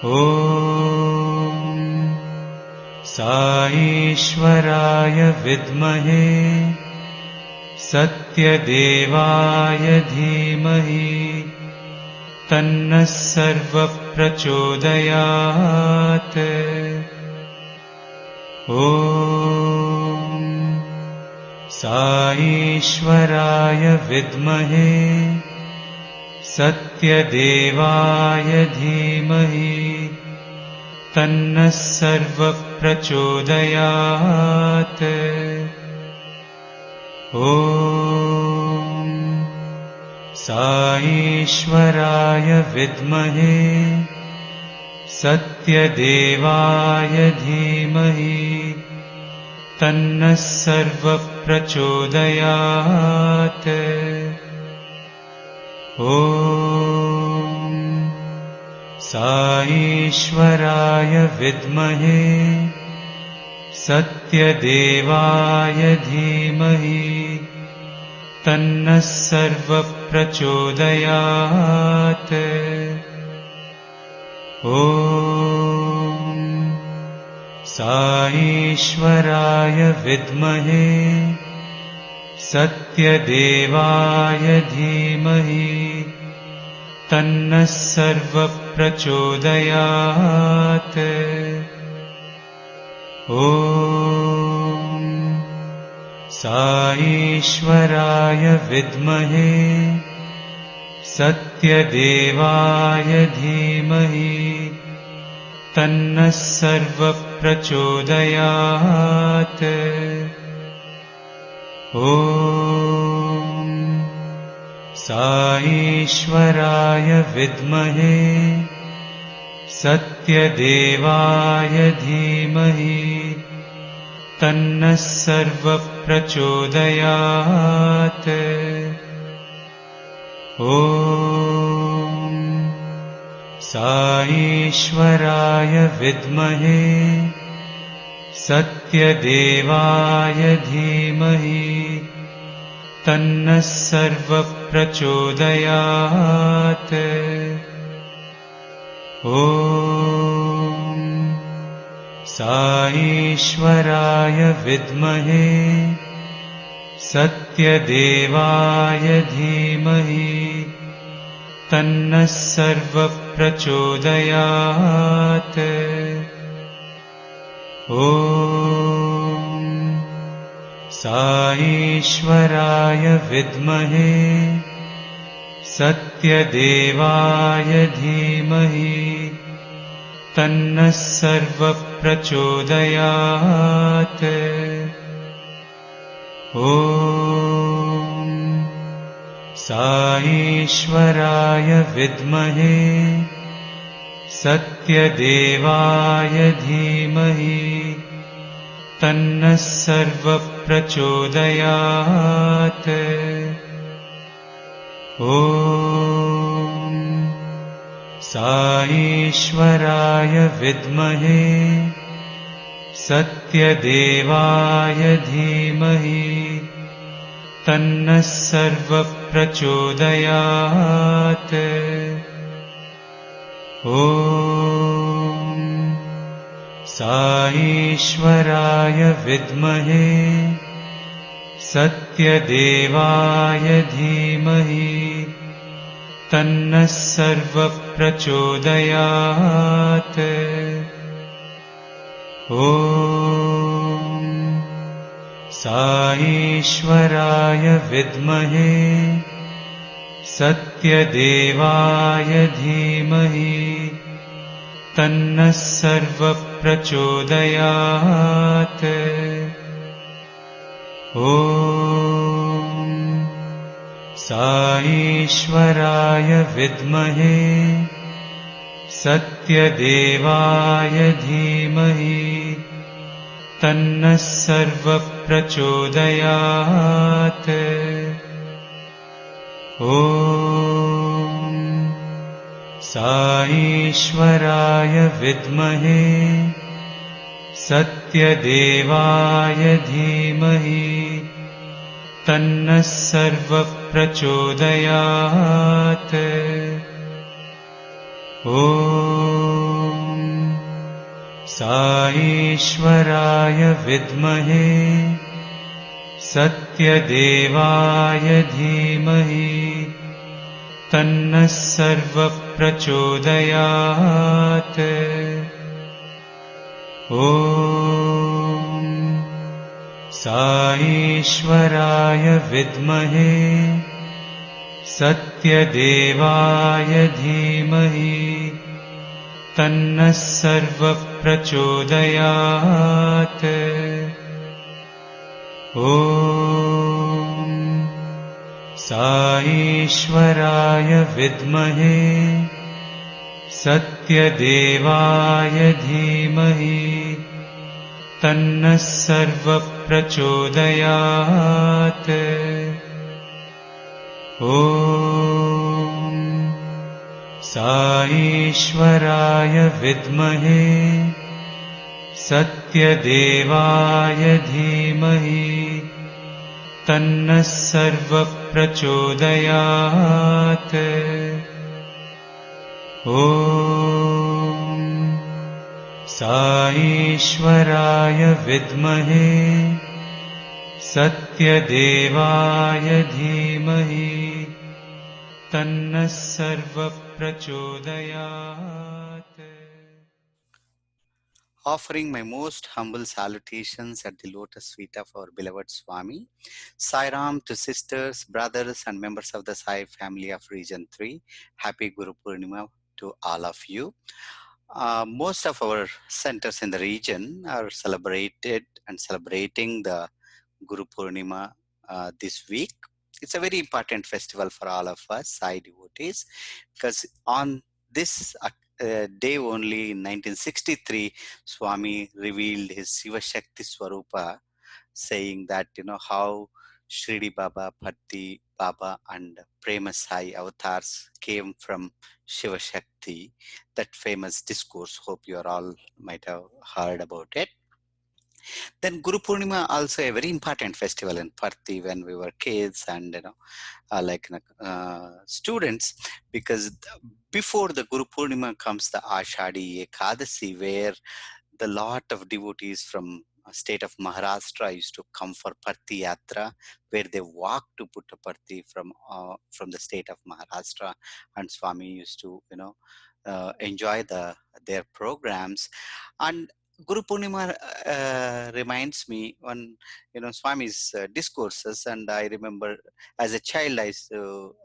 ॐ साईश्वराय विद्महे सत्यदेवाय धीमहि तन्नः सर्वः प्रचोदयात्। ॐ साईश्वराय विद्महे सत्यदेवाय धीमहि तन्नः सर्वः प्रचोदयात्। ॐ साईश्वराय विद्महे सत्यदेवाय धीमहि तन्नः सर्वः प्रचोदयात्। ॐ साईश्वराय विद्महे सत्यदेवाय धीमहि तन्नः सर्वः प्रचोदयात्। ॐ साईश्वराय विद्महे सत्यदेवाय धीमहि तन्नः सर्वः प्रचोदयात्। ॐ साईश्वराय विद्महे सत्यदेवाय धीमहि तन्नः सर्वः प्रचोदयात्। ॐ साईश्वराय विद्महे सत्यदेवाय धीमहि तन्नः सर्वः प्रचोदयात्। ॐ साईश्वराय विद्महे सत्यदेवाय धीमहि तन्नः सर्वः प्रचोदयात्। ॐ साईश्वराय विद्महे सत्यदेवाय धीमहि तन्नः सर्वः प्रचोदयात्। ॐ साईश्वराय विद्महे सत्यदेवाय धीमहि तन्नः सर्वः प्रचोदयात्। ॐ साईश्वराय विद्महे सत्यदेवाय धीमहि तन्नः सर्वः प्रचोदयात्। ॐ साईश्वराय विद्महे सत्यदेवाय धीमहि तन्नः सर्वः प्रचोदयात्। ॐ साईश्वराय विद्महे सत्यदेवाय धीमहि तन्नः सर्वः प्रचोदयात्। ॐ साईश्वराय विद्महे सत्यदेवाय धीमहि तन्नः सर्वः प्रचोदयात्। ॐ साईश्वराय विद्महे सत्यदेवाय धीमहि तन्नः सर्वः प्रचोदयात्। ॐ साईश्वराय विद्महे सत्यदेवाय धीमहि तन्नः सर्वः प्रचोदयात्। ॐ साईश्वराय विद्महे सत्यदेवाय धीमहि तन्नः सर्वः प्रचोदयात्। ॐ साईश्वराय विद्महे सत्यदेवाय धीमहि तन्नः सर्वः प्रचोदयात्। ॐ साईश्वराय विद्महे सत्यदेवाय धीमहि तन्नः सर्वः प्रचोदयात्। ॐ साईश्वराय विद्महे सत्यदेवाय धीमहि तन्नः सर्वः प्रचोदयात्। ॐ साईश्वराय विद्महे सत्यदेवाय धीमहि तन्नः सर्वः प्रचोदयात्। Offering my most humble salutations at the lotus feet of our beloved Swami. Sai Ram to sisters, brothers, and members of the Sai family of Region 3. Happy Guru Purnima to all of you. Most of our centers in the region are celebrating the Guru Purnima this week. It's a very important festival for all of us, Sai devotees, because on this day only in 1963, Swami revealed his Shiva Shakti Swarupa, saying that, how Shirdi Baba, Bhakti Baba, and Prema Sai avatars came from Shiva Shakti. That famous discourse, hope you all might have heard about it. Then Guru Purnima, also a very important festival in Parthi when we were kids and students, because before the Guru Purnima comes the Ashadi Ekadasi, where the lot of devotees from state of Maharashtra used to come for Parthi Yatra, where they walk to Puttaparthi from the state of Maharashtra, and Swami used to enjoy their programs. And Guru Purnima reminds me on Swami's discourses, and I remember as a child I used to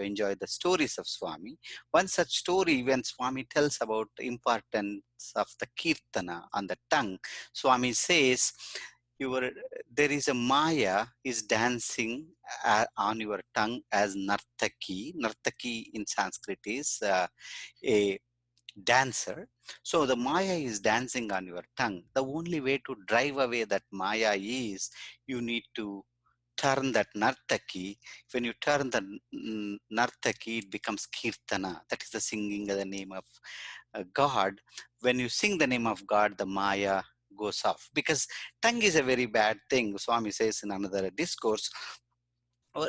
enjoy the stories of Swami. One such story, when Swami tells about the importance of the kirtana on the tongue, Swami says, there is a Maya is dancing on your tongue as Nartaki. Nartaki in Sanskrit is a dancer. So the Maya is dancing on your tongue. The only way to drive away that Maya is you need to turn that Nartaki. When you turn the Nartaki, it becomes Kirtana. That is the singing of the name of God. When you sing the name of God, the Maya goes off. Because tongue is a very bad thing. Swami says in another discourse,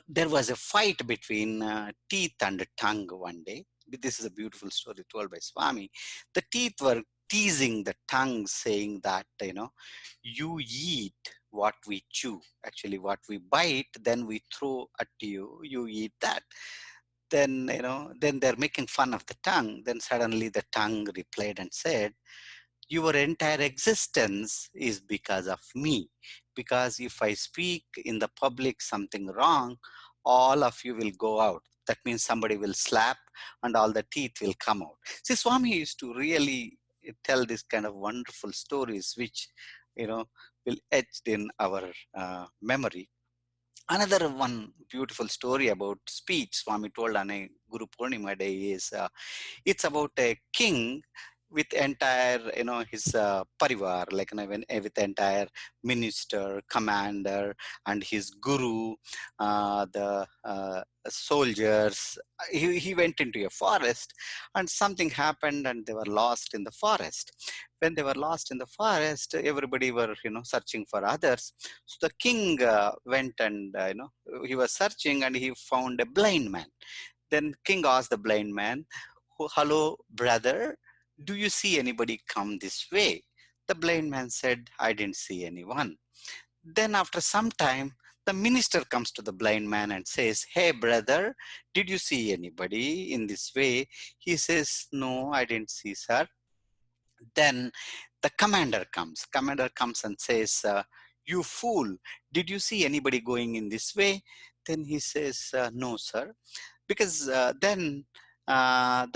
there was a fight between teeth and tongue one day. This is a beautiful story told by Swami. The teeth were teasing the tongue, saying that, you eat what we chew. Actually, what we bite, then we throw at you, you eat that. Then, then they're making fun of the tongue. Then suddenly the tongue replied and said, your entire existence is because of me. Because if I speak in the public something wrong, all of you will go out. That means somebody will slap and all the teeth will come out. See, Swami used to really tell this kind of wonderful stories, which, will etched in our memory. Another one beautiful story about speech Swami told on a Guru Purnima day is, it's about a king with entire, his parivar, like, with entire minister, commander, and his guru, the soldiers. He went into a forest, and something happened, and they were lost in the forest. When they were lost in the forest, everybody were, searching for others. So the king went and, he was searching, and he found a blind man. Then king asked the blind man, hello, brother, do you see anybody come this way? The blind man said, I didn't see anyone. Then after some time, the minister comes to the blind man and says, hey brother, did you see anybody in this way? He says, no, I didn't see, sir. Then the commander comes and says, you fool, did you see anybody going in this way? Then he says, no sir. Because then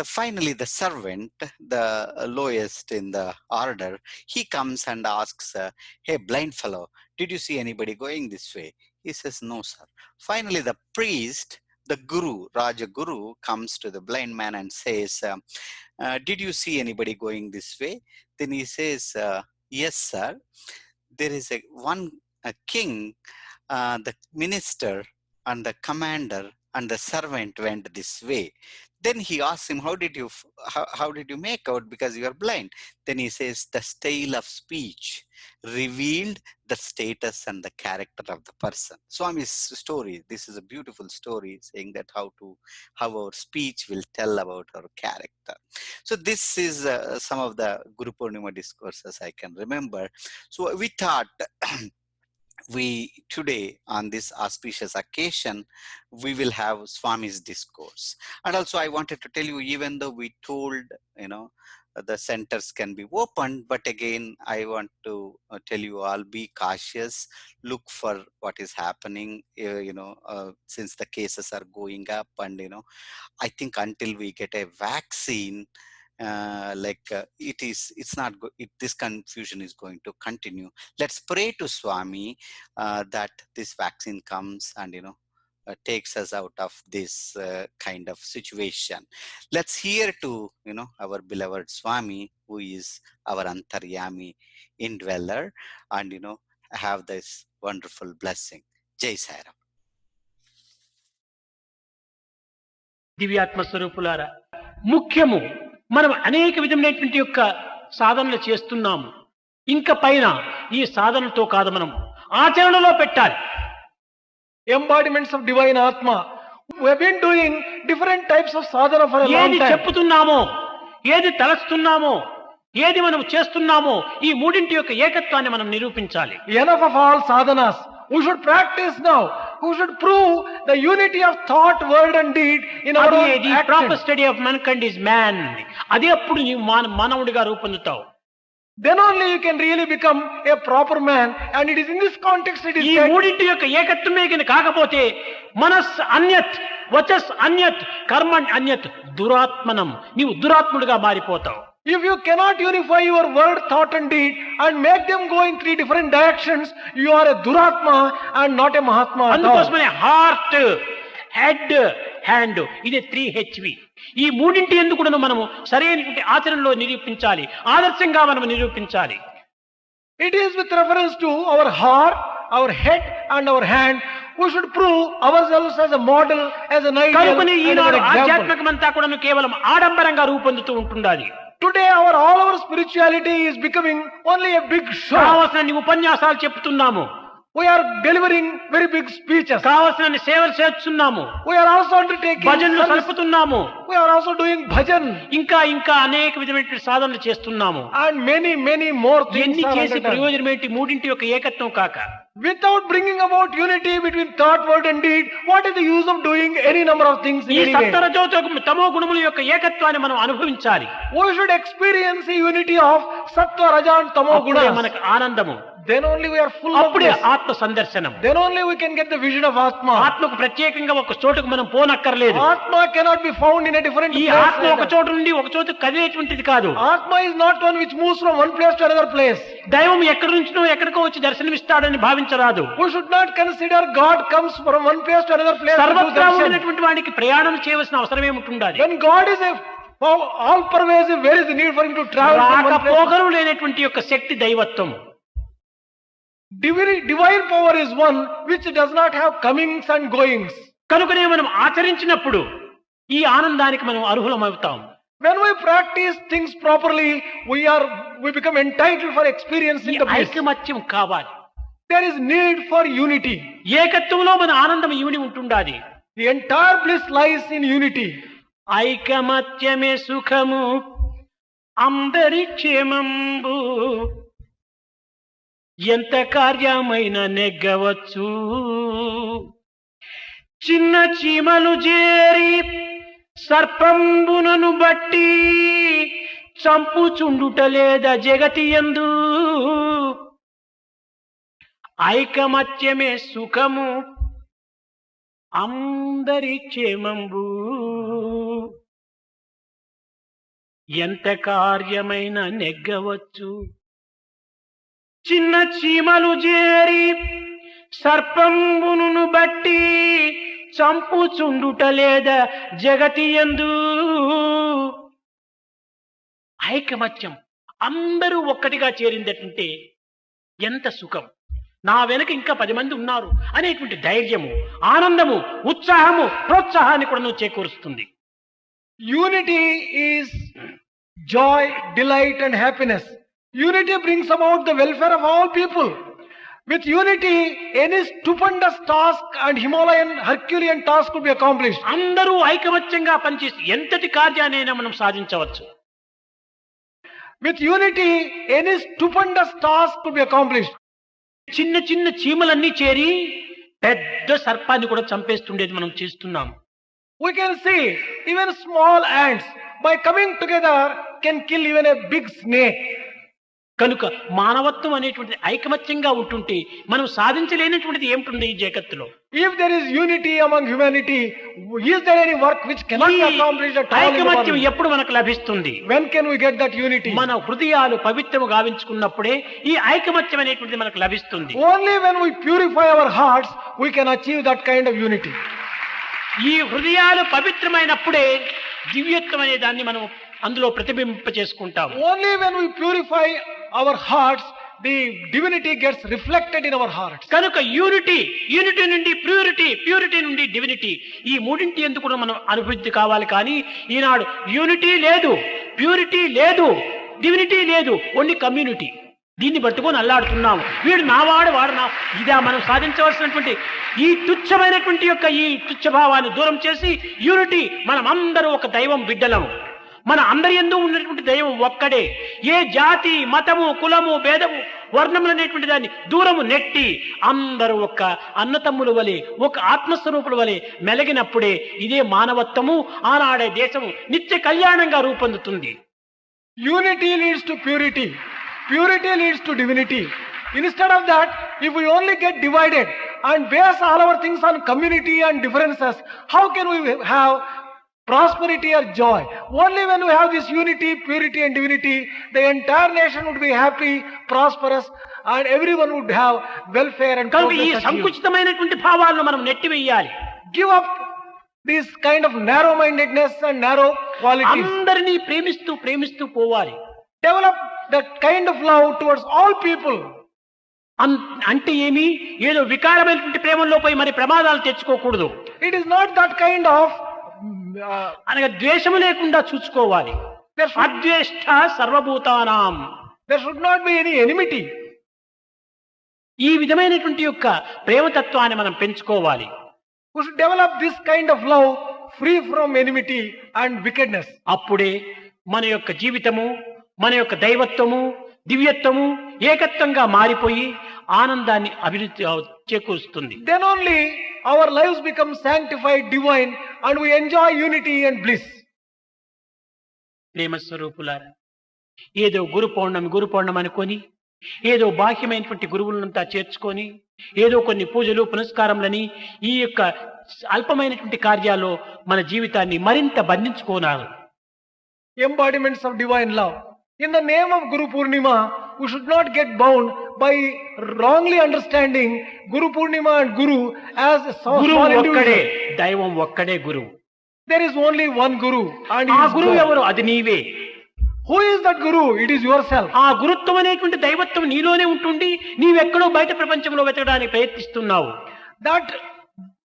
finally the servant, the lowest in the order, he comes and asks, hey blind fellow, did you see anybody going this way? He says, no sir. Finally the priest, the guru, Raja Guru, comes to the blind man and says, did you see anybody going this way? Then he says, yes sir, there is a king, the minister and the commander and the servant went this way. Then he asks him, how did you make out, because you are blind? Then he says, the style of speech revealed the status and the character of the person. Swami's story, this is a beautiful story saying that how our speech will tell about our character. So this is some of the Guru Purnima discourses I can remember. So we thought we today on this auspicious occasion, we will have Swami's discourse. And also I wanted to tell you, even though we told, the centers can be opened, but again, I want to tell you all, be cautious, look for what is happening, since the cases are going up, and, I think until we get a vaccine, this confusion is going to continue. Let's pray to Swami that this vaccine comes and takes us out of this kind of situation. Let's hear to our beloved Swami, who is our Antaryami indweller, and have this wonderful blessing. Jai Sai Ram. దివ్యాత్మ స్వరూపులారా, ముఖ్యము మనం అనేక విధమైనటువంటి యొక్క సాధనలు చేస్తున్నాము. ఇంకా పైన ఈ సాధనతో కాదు, మనం ఆచరణలో పెట్టాలి. Embodiments of divine Atma. We have been doing different types of sadhana for a long ఏది time. చెప్పుతున్నామో, ఏది తలస్తున్నామో, ఏది మనం చేస్తున్నామో, ఈ మూడింటి యొక్క ఏకత్వాన్ని మనం నిరూపించాలి. Enough of all sadhanas. We should practice now. We should prove the unity of thought, word and deed in our own అది action. Proper study of mankind is man. అదే అప్పుడు నీవు మానవుడిగా రూపొందుతావు. Then only you can really become a proper man, and it is in this context it is ఈ said, మూడింటి యొక్క ఏకత్వమే కింద కాకపోతే మనస్ అన్యత్, వచస్ అన్యత్, కర్మ అన్యత్, దురాత్మనం, నీవు దురాత్ముడిగా మారిపోతావు. if you cannot unify your word, thought and deed and make them go in three different directions, you are a duratma and not a mahatma at all. అందుకోసమనే heart, head, hand, ఇది 3HV. ఈ మూడింటి ఎందుకు కూడా మనము సరైనటువంటి ఆచరణలో నిరూపించాలి, ఆదర్శంగా మనం నిరూపించాలి. It is with reference to our heart, our head and our hand. We should prove ourselves as a model, as an ideal, కనుకనే and as Eenadu an example. ఆధ్యాత్మికమంతా కూడా కేవలం ఆడంబరంగా రూపొందుతూ ఉంటుండాలి. Today all our spirituality is becoming only a big show. కావలసిన ఉపన్యాసాలు చెప్తున్నాము, We are delivering very big speeches. కావలసిన సేవలు చేస్తున్నాము, We are also undertaking భజనలు service. సలుపుతున్నాము, We are also doing bhajan ఇంకా అనేక విధమైన సాధనలు చేస్తున్నాము. and many more things ఎన్ని are చేసి undertaken. ప్రయోజనం ఏంటి? మూడింటి యొక్క ఏకత్వం కాక Without bringing about unity between thought, word and deed, what is the use of doing any number of things in ఈ any way? సత్వరజో తమో గుణముల యొక్క ఏకత్వాన్ని మనం అనుభవించాలి. We should experience the unity of sattva, raja and tamo అప్పుడే gunas. మనకు ఆనందము, Then only we are full of అప్పుడే bliss. ఆత్మ సందర్శనం. Then only we can get the vision of Atma. ఆత్మకు ప్రత్యేకంగా ఒక చోటుకు మనం పోనక్కర్లేదు. Atma cannot be found in a different ఈ place. ఆత్మ ఒక చోటు నుండి ఒక చోటు కదిలేటువంటిది కాదు. Atma is not one which moves from one place to another place. దైవం ఎక్కడి నుంచినో ఎక్కడికో వచ్చి దర్శనమిస్తాడని భావించరాదు. We should not consider God comes from one place to another place. to do సర్వత్రా darshan. ఉండినటువంటి వాడికి ప్రయాణం చేయవలసిన అవసరం ఏముంటుండాలి? When God is all pervasive, where is the need for him to travel from one place? రాకపోకలు లేనటువంటి యొక్క శక్తి దైవత్వం. Divine power is one which does not have comings and goings. కనుకనే మనం ఆచరించినప్పుడు ఈ ఆనందానికి మనం అర్హులమవుతాం. When we practice things properly, we become entitled for experiencing the bliss. ఐకమత్యం కావాలి. There is need for unity. ఏకత్వంలో మన ఆనందం ఇమిడి ఉంటుండాలి. The entire bliss lies in unity. ఐకమత్యమే సుఖము, అందరి క్షేమంబు ఎంత కార్యమైన నెగ్గవచ్చు. చిన్న చీమలు చేరి సర్పంబునను బట్టి చంపుచుండుట లేదా జగతి యందు. ఐకమత్యమే సుఖము అందరి క్షేమంబు ఎంత కార్యమైన నెగ్గవచ్చు. చిన్న చీమలు చేరి సర్పంబును బట్టి చంపుచుండుట లేదా జగతి యందు. ఐకమత్యం అందరూ ఒక్కటిగా చేరిందటంటే ఎంత సుఖం. నా వెనక ఇంకా 10 మంది ఉన్నారు అనేటువంటి ధైర్యము, ఆనందము, ఉత్సాహము, ప్రోత్సాహాన్ని కూడా నువ్వు చేకూరుస్తుంది. Unity is joy, delight and happiness. Unity brings about the welfare of all people. With unity, any stupendous task and Himalayan, Herculean task could be accomplished. అందరూ ఐకమత్యంగా పనిచేసి ఎంతటి కార్యాన్నైనా మనం సాధించవచ్చు. With unity, any stupendous task could be accomplished. చిన్న చిన్న చీమలన్నీ చేరి పెద్ద సర్పాన్ని కూడా చంపేస్తుండేది మనం చేస్తున్నాం. We can see even small ants by coming together can kill even a big snake. కనుక మానవత్వం అనేటువంటిది ఐకమత్యంగా ఉంటుంటే మనం సాధించలేనటువంటిది ఏమిటి ఈ జగత్తులో? If there is unity among humanity, is there any work which cannot be accomplished at all? ఐకమత్యం ఎప్పుడు మనకు లభిస్తుంది? When can we get that unity? మన హృదయాలు పవిత్రము గావించుకున్నప్పుడే ఈ ఐకమత్యం అనేటువంటిది మనకు లభిస్తుంది. Only when we purify our hearts, we can achieve that kind of unity. ఈ హృదయాలు పవిత్రమైనప్పుడే దివ్యత్వం అనే దాన్ని మనం అందులో ప్రతిబింబ చేసుకుంటాం. Only when we purify our hearts, the divinity gets reflected in our hearts. కనుక యూనిటీ నుండి ప్యూరిటీ నుండి డివినిటీ, ఈ మూడింటి ఎందుకు కూడా మనం అభివృద్ధి కావాలి. కానీ ఈనాడు యూనిటీ లేదు, ప్యూరిటీ లేదు, డివినిటీ లేదు, ఓన్లీ కమ్యూనిటీ. దీన్ని పట్టుకొని అల్లాడుతున్నాము. వీడు నావాడు, వాడు నా, ఇదా మనం సాధించవలసినటువంటి ఈ తుచ్చమైనటువంటి యొక్క ఈ తుచ్చభావాన్ని దూరం చేసి యూనిటీ, మనం అందరూ ఒక దైవం బిడ్డలము. మన అందరి యందు ఉన్నటువంటి దైవం ఒక్కడే. ఏ జాతి, మతము, కులము, భేదము, వర్ణములు అనేటువంటి దాన్ని దూరము నెట్టి అందరూ ఒక అన్నతమ్ముల వలె, ఒక ఆత్మస్వరూపుల వలె మెలిగినప్పుడే ఇదే మానవత్వము, ఆనాడే దేశము నిత్య కళ్యాణంగా రూపొందుతుంది. Unity leads to purity. Purity leads to divinity. Instead of that, if we only get divided and base all our things on community and differences, how can we have prosperity or joy? Only when we have this unity, purity and divinity, the entire nation would be happy, prosperous, and everyone would have welfare and కనుక ఈ progress. సంకుచితమైనటువంటి భావాలను మనం నెట్టివేయాలి. Give up this kind of narrow-mindedness and narrow qualities. అందరినీ ప్రేమిస్తూ పోవాలి. Develop that kind of love towards all people. అంటే ఏమి, ఏదో వికారమైనటువంటి ప్రేమలో పోయి మరి ప్రమాదాలు తెచ్చుకోకూడదు. It is not that kind of అనగా ద్వేషము లేకుండా చూసుకోవాలి. అద్వేష్ట సర్వభూతానాం. There should not be any enmity. ఈ విధమైనటువంటి యొక్క ప్రేమతత్వాన్ని మనం పెంచుకోవాలి. We should develop this kind of love free from enmity and wickedness. అప్పుడే మన యొక్క జీవితము, మన యొక్క దైవత్వము, దివ్యత్వము ఏకత్వంగా మారిపోయి ఆనందాన్ని అభివృద్ధి చేకూరుస్తుంది. Then only our lives become sanctified, divine, and we enjoy unity and bliss. ప్రేమ స్వరూపులారా, ఏదో గురు పౌర్ణమి అనుకొని, ఏదో బాహ్యమైనటువంటి గురువులంతా చేర్చుకొని, ఏదో కొన్ని పూజలు పునస్కారములని ఈ యొక్క అల్పమైనటువంటి కార్యాల్లో మన జీవితాన్ని మరింత బంధించుకోనారు. Embodiments of divine love. In the name of Guru Purnima, we should not get bound by wrongly understanding Guru Purnima and Guru as a small గురువు ఒక్కడే, individual. దైవం ఒక్కడే గురువు. There is only one Guru, and he ఆ is గురువు God. ఎవరు? అది నీవే. Who is that Guru? It is yourself. ఆ గురుత్వం అనేటువంటి దైవత్వం నీలోనే ఉంటుండి నీవెక్కడో బయట ప్రపంచంలో వెతకడానికి ప్రయత్నిస్తున్నావు.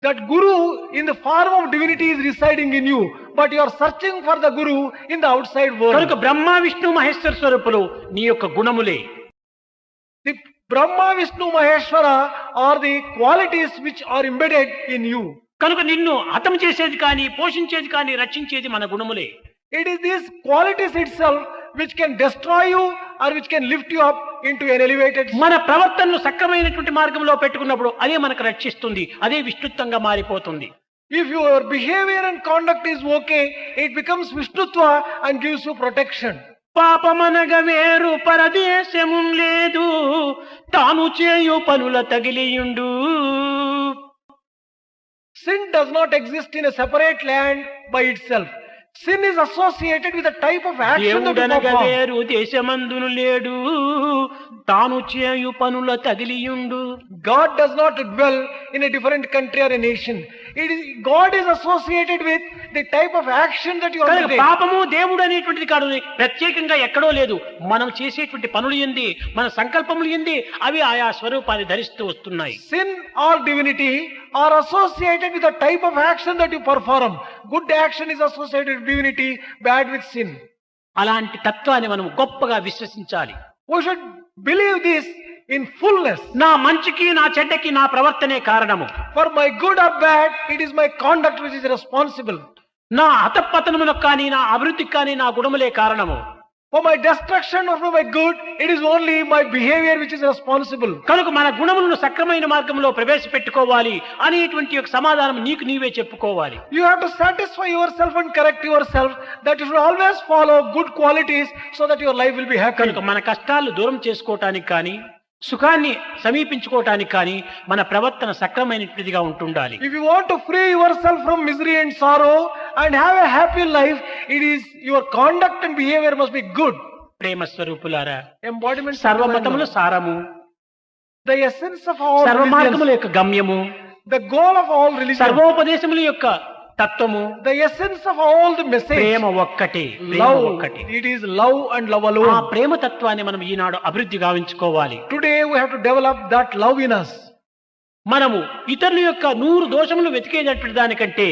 That Guru in the form of divinity is residing in you, but you are searching for the Guru in the outside world. కనుక బ్రహ్మ విష్ణు మహేశ్వర స్వరూపులు నీ యొక్క గుణములే. The Brahma, Vishnu, Maheshwara are the qualities which are embedded in you. కనుక నిన్ను హతం చేసేది కానీ, పోషించేది కానీ, రక్షించేది మన గుణములే. It is these qualities itself which can destroy you or which can lift you up into an elevated మన ప్రవర్తనను సక్రమైనటువంటి మార్గంలో పెట్టుకున్నప్పుడు అదే మనకు రక్షిస్తుంది, అదే విష్ణుత్వంగా మారిపోతుంది. If your behavior and conduct is okay, it becomes Vishnutva and gives you protection. పాపమనగ వేరు పరదేశము లేదు, తాను చేయు పనుల తగిలియుండు. Sin does not exist in a separate land by itself. Sin is associated with a type of action that you దేవుడనగ perform. వేరు దేశమందును లేడు, తాను చేయు పనుల తగిలియుండు. God does not dwell in a different country or a nation. God is associated with the type of action that you కనుక undertake. పాపము దేవుడు అనేటువంటిది కాదు, ప్రత్యేకంగా ఎక్కడో లేదు. మనం చేసేటువంటి పనులు ఏంది, మన సంకల్పములు ఏంది, అవి ఆయా స్వరూపాన్ని ధరిస్తూ వస్తున్నాయి. Sin or divinity are associated with the type of action that you perform. Good action is associated with divinity, bad with sin. అలాంటి తత్వాన్ని మనం గొప్పగా విశ్వసించాలి. We should believe this in fullness. నా మంచికి నా చెడ్డకి నా ప్రవర్తనే కారణము. For my good or bad, it is my conduct which is responsible. నా అధపతనములకు కానీ నా అభివృద్ధికి కానీ నా గుణములే కారణము. For my destruction or for my good, it is only my behavior which is responsible. కనుక మన గుణములను సక్రమైన మార్గంలో ప్రవేశపెట్టుకోవాలి అనేటువంటి ఒక సమాధానం నీకు నీవే చెప్పుకోవాలి. You have to satisfy yourself and correct yourself that you should always follow good qualities so that your life will be happy. కనుక మన కష్టాలు దూరం చేసుకోవటానికి కానీ సుఖాన్ని సమీపించుకోవటానికి కానీ మన ప్రవర్తన సక్రమైనటువంటిదిగా ఉంటుండాలి. If you want to free yourself from misery and sorrow and have a happy life, it is your conduct and behavior must be good. ప్రేమ స్వరూపులారా, Embodiment of సర్వమతముల divine సారము, love. The essence of all సర్వ మార్గముల religions, యొక్క గమ్యము, the goal of all religions, సర్వోపదేశముల యొక్క తత్వము, the essence of all the message, ప్రేమ ఒక్కటే, ప్రేమ love. ఒక్కటే. It is love and love ఆ alone. ప్రేమ తత్వాన్ని మనం ఈనాడు అభివృద్ధి గావించుకోవాలి. Today we have to develop that love in us. మనము ఇతరుల యొక్క 100 దోషములు వెతికేటటువంటి దానికంటే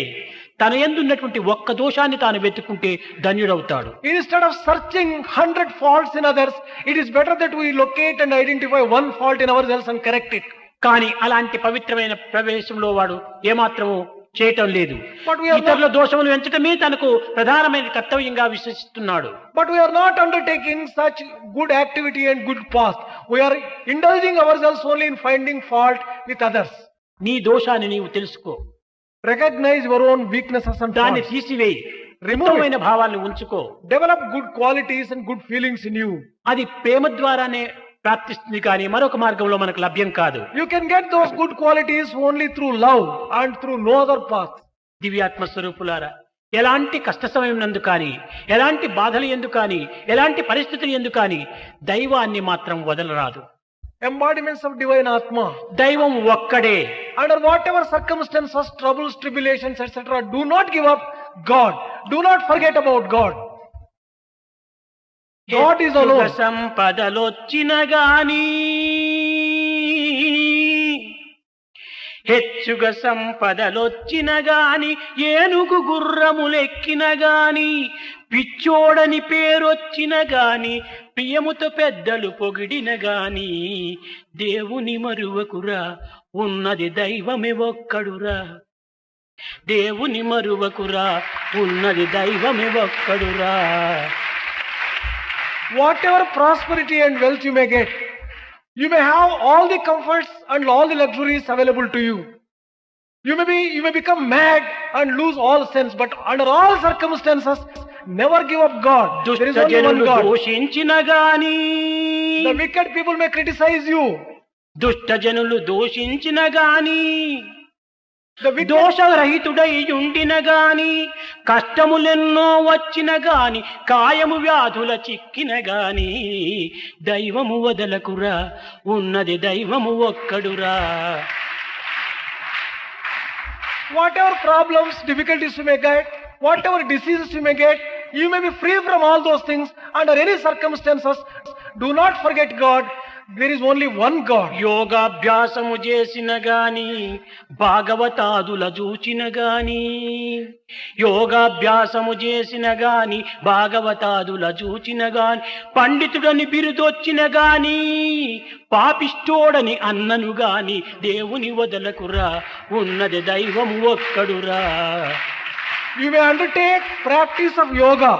తన యందు ఉన్నటువంటి ఒక్క దోషాన్ని తాను వెతుక్కుంటే ధన్యుడవుతాడు. Instead of searching 100 faults in others, it is better that we locate and identify one fault in ourselves and correct it. కానీ అలాంటి పవిత్రమైన ప్రవేశంలో వాడు ఏమాత్రము చేయటం లేదు. But we are ఇతరుల దోషములు ఎంచటమే తనకు ప్రధానమైన కర్తవ్యంగా విశ్వసిస్తున్నాడు. But we are not undertaking such good activity and good path. We are indulging ourselves only in finding fault with others. నీ దోషాన్ని నీవు తెలుసుకో, Recognize your own weaknesses and దాన్ని faults. తీసివేయి, Remove ఉత్తమమైన భావాలను ఉంచుకో. Develop good qualities and good feelings in you. అది ప్రేమ ద్వారానే ప్రాప్తిస్తుంది, కానీ మరొక మార్గంలో మనకు లభ్యం కాదు. You can get those good qualities only through love and through no other path. దివ్యాత్మ స్వరూపులారా, ఎలాంటి కష్ట సమయం నందు కానీ, ఎలాంటి బాధలు ఎందు కానీ, ఎలాంటి పరిస్థితులు ఎందు కానీ దైవాన్ని మాత్రం వదలరాదు. Embodiments of divine Atma. దైవం ఒక్కడే. Under whatever circumstances, troubles, tribulations, etc., do not give up God. Do not forget about God. God is హెచ్చుగ alone. సంపదలొచ్చిన గాని, హెచ్చుగ సంపదలొచ్చిన గాని, ఏనుగు గుర్రములెక్కిన గాని, పిచ్చోడని పేరొచ్చిన గాని, ప్రియముతో పెద్దలు పొగిడిన గాని, దేవుని మరువకురా, ఉన్నది దైవమే ఒక్కడురా. దేవుని మరువకురా, ఉన్నది దైవమే ఒక్కడురా. Whatever prosperity and wealth you may get, you may have all the comforts and all the luxuries available to you. You may become mad and lose all sense, but under all circumstances, never give up God. There is దుష్ట only one జనులు God. దోషించిన గాని, The wicked people may criticize you. దుష్ట జనులు దోషించిన గాని, The wicked, దోషరహితుడై ఉండిన గాని, కష్టములెన్నో వచ్చిన గాని, కాయము వ్యాధుల చిక్కిన గాని, దైవము వదలకురా, ఉన్నది దైవము ఒక్కడురా. whatever problems, difficulties you may get, whatever diseases you may get, you may be free from all those things under any circumstances. Do not forget God. There is only one God. యోగాభ్యాసము చేసిన గాని, భాగవతాదుల చూచిన గాని, యోగాభ్యాసము చేసిన గాని, భాగవతాదుల చూచిన గాని, పండితుడని బిరుదొచ్చిన గాని, పాపిష్టోడని అన్నను గాని, దేవుని వదలకురా, ఉన్నది దైవము ఒక్కడురా. You may undertake practice of yoga,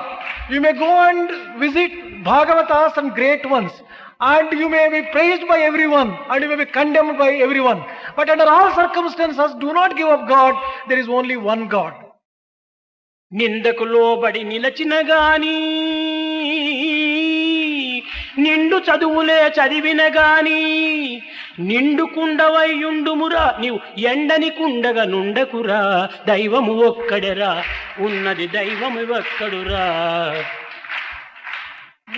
You may go and visit Bhagavatas and great ones, and you may be praised by everyone, and you may be condemned by everyone. But under all circumstances, do not give up God. There is only one God. నిందకు లోబడి నిలచిన గాని, నిండు చదువులే చదివిన గాని, నిండు కుండవయ్యుండుమురా నీవు ఎండని కుండగా నుండకురా, దైవము ఒక్కడెరా ఉన్నది దైవము ఒక్కడురా.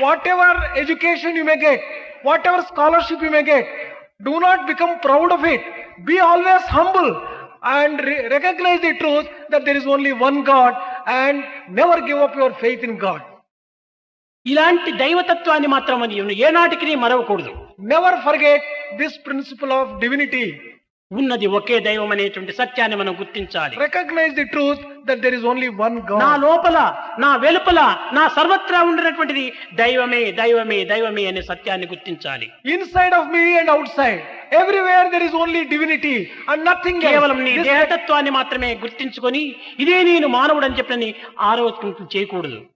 Whatever education you may get, whatever scholarship you may get, do not become proud of it. Be always humble and recognize the truth that there is only one God, and never give up your faith in God. ఇలాంటి దైవతత్వాన్ని మాత్రం ఏనాటికి మరవకూడదు. Never forget this principle of divinity. ఉన్నది ఒకే దైవం అనేటువంటి సత్యాన్ని మనం గుర్తించాలి. Recognize the truth that there is only one God. నా లోపల, నా వెలుపల, నా సర్వత్రా ఉండినటువంటిది దైవమే దైవమే దైవమే అనే సత్యాన్ని గుర్తించాలి. Inside of me and outside, everywhere there is only divinity and nothing else. కేవలం నీ దేహతత్వాన్ని మాత్రమే గుర్తించుకొని ఇదే నేను మానవుడు అని చెప్పని ఆరోపణ చేయకూడదు.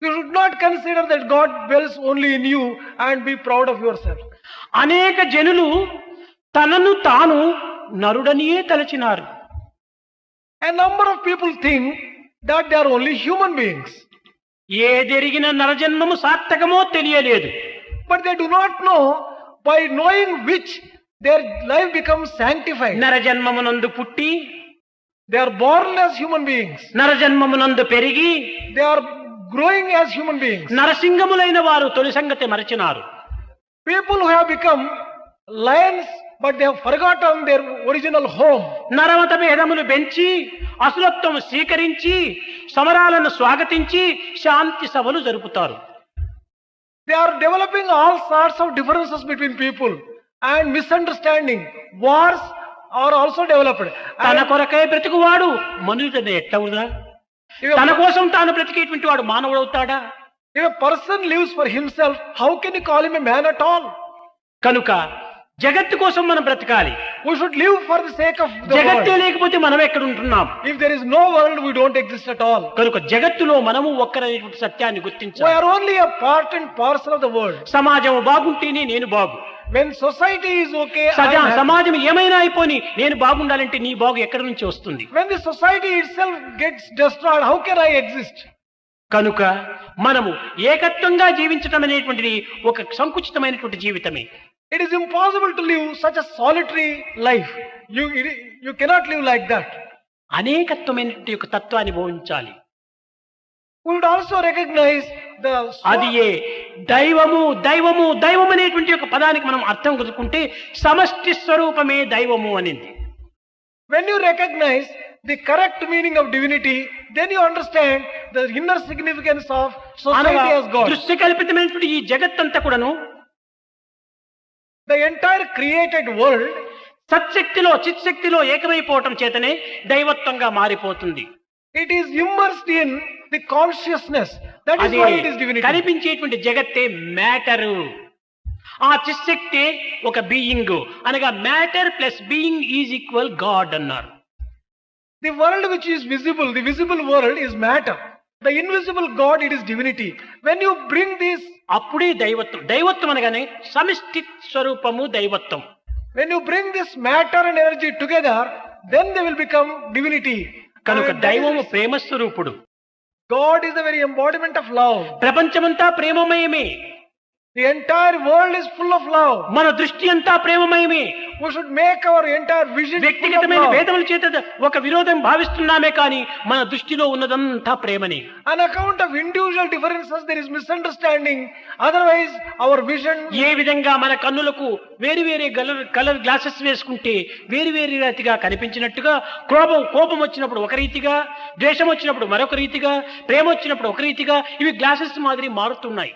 You should not consider that God dwells only in you and be proud of yourself. అనేక జనులు తనను తాను నరుడనియే తలచినారు. A number of people think that they are only human beings. ఏదెరిగిన నరజన్మము సార్థకమో తెలియలేదు. But they do not know by knowing which their life becomes sanctified. నరజన్మమునందు పుట్టి, They are born as human beings. నరజన్మమునందు పెరిగి, They are growing as human beings. నరసింగములైన వారు తొలి సంగతి మరచినారు. People who have become lions, but they have forgotten their original home. నరమత భేదములు పెంచి, అసురత్వం స్వీకరించి, సమరాలను స్వాగతించి శాంతి సభలు జరుపుతారు. They are developing all sorts of differences between people, and misunderstanding. Wars are also developed. తన కొరకై బ్రతుకువాడు మనుషుడు ఎట్టవుదా? తన కోసం తాను బ్రతికేటువంటి వాడు మానవుడు అవుతాడా? If a person lives for himself, how can you call him a man at all? కనుక జగత్తు కోసం మనం బ్రతకాలి. We should live for the sake of the జగత్తే world. లేకపోతే మనం ఎక్కడ ఉంటున్నాం? If there is no world, we don't exist at all. కనుక జగత్తులో మనము ఒక్కరైనటువంటి సత్యాన్ని We గుర్తించాలి. are only a part and parcel of the world. సమాజం బాగుంటేనే నేను బాగు. When society is okay, I am happy. సమాజం ఏమైనా అయిపోని నేను బాగుండాలంటే నీ బాగు ఎక్కడి నుంచి వస్తుంది? When the society itself gets destroyed, how can I exist? కనుక మనము ఏకత్వంగా జీవించటం అనేటువంటిది ఒక సంకుచితమైనటువంటి జీవితమే. It is impossible to live such a solitary life. You cannot live like that. అనేకత్వమైనటువంటి ఒక తత్వాన్ని బోధించాలి. We would also recognize the అది ఏ దైవము దైవము దైవం అనేటువంటి ఒక పదానికి మనం అర్థం కుదుకుంటే సమష్టి స్వరూపమే దైవము అనింది. When you recognize the correct meaning of divinity, then you understand the inner significance of society as God. దృశ్య కల్పితమైనటువంటి ఈ జగత్తంతా కూడాను The entire created world సత్శక్తిలో చిత్శక్తిలో ఏకమైపోవటం చేతనే దైవత్వంగా మారిపోతుంది. it is immersed in the consciousness. That is why it is divinity. కనిపించేటువంటి జగత్తే matter, ఆ చిత్శక్తి ఒక being అనగా matter plus being is equal God అన్నారు. The world which is visible, the visible world is matter. The invisible God, it is divinity. When you bring this, అప్పుడే దైవత్వం. దైవత్వం అనగానే సమిష్టి స్వరూపము దైవత్వం. when you bring this matter and energy together, then they will become divinity. కనుక And that దైవము is- ప్రేమ స్వరూపుడు. God is the very embodiment of love. ప్రపంచమంతా ప్రేమమయమే. The entire world is full of love. మన దృష్టి అంతా ప్రేమమయమే. We should make our entire vision full of వ్యక్తిగతమైన love. భేదముల చేత ఒక విరోధం భావిస్తున్నామే కానీ మన దృష్టిలో ఉన్నదంతా ప్రేమనే. On account of individual differences, there is misunderstanding. Otherwise, our vision. ఏ విధంగా మన కన్నులకు వేరు వేరే కలర్ గ్లాసెస్ వేసుకుంటే వేరు వేరు రీతిగా కనిపించినట్టుగా కోపం వచ్చినప్పుడు ఒక రీతిగా, ద్వేషం వచ్చినప్పుడు మరొక రీతిగా, ప్రేమ వచ్చినప్పుడు ఒక రీతిగా ఇవి గ్లాసెస్ మాదిరి మారుతున్నాయి.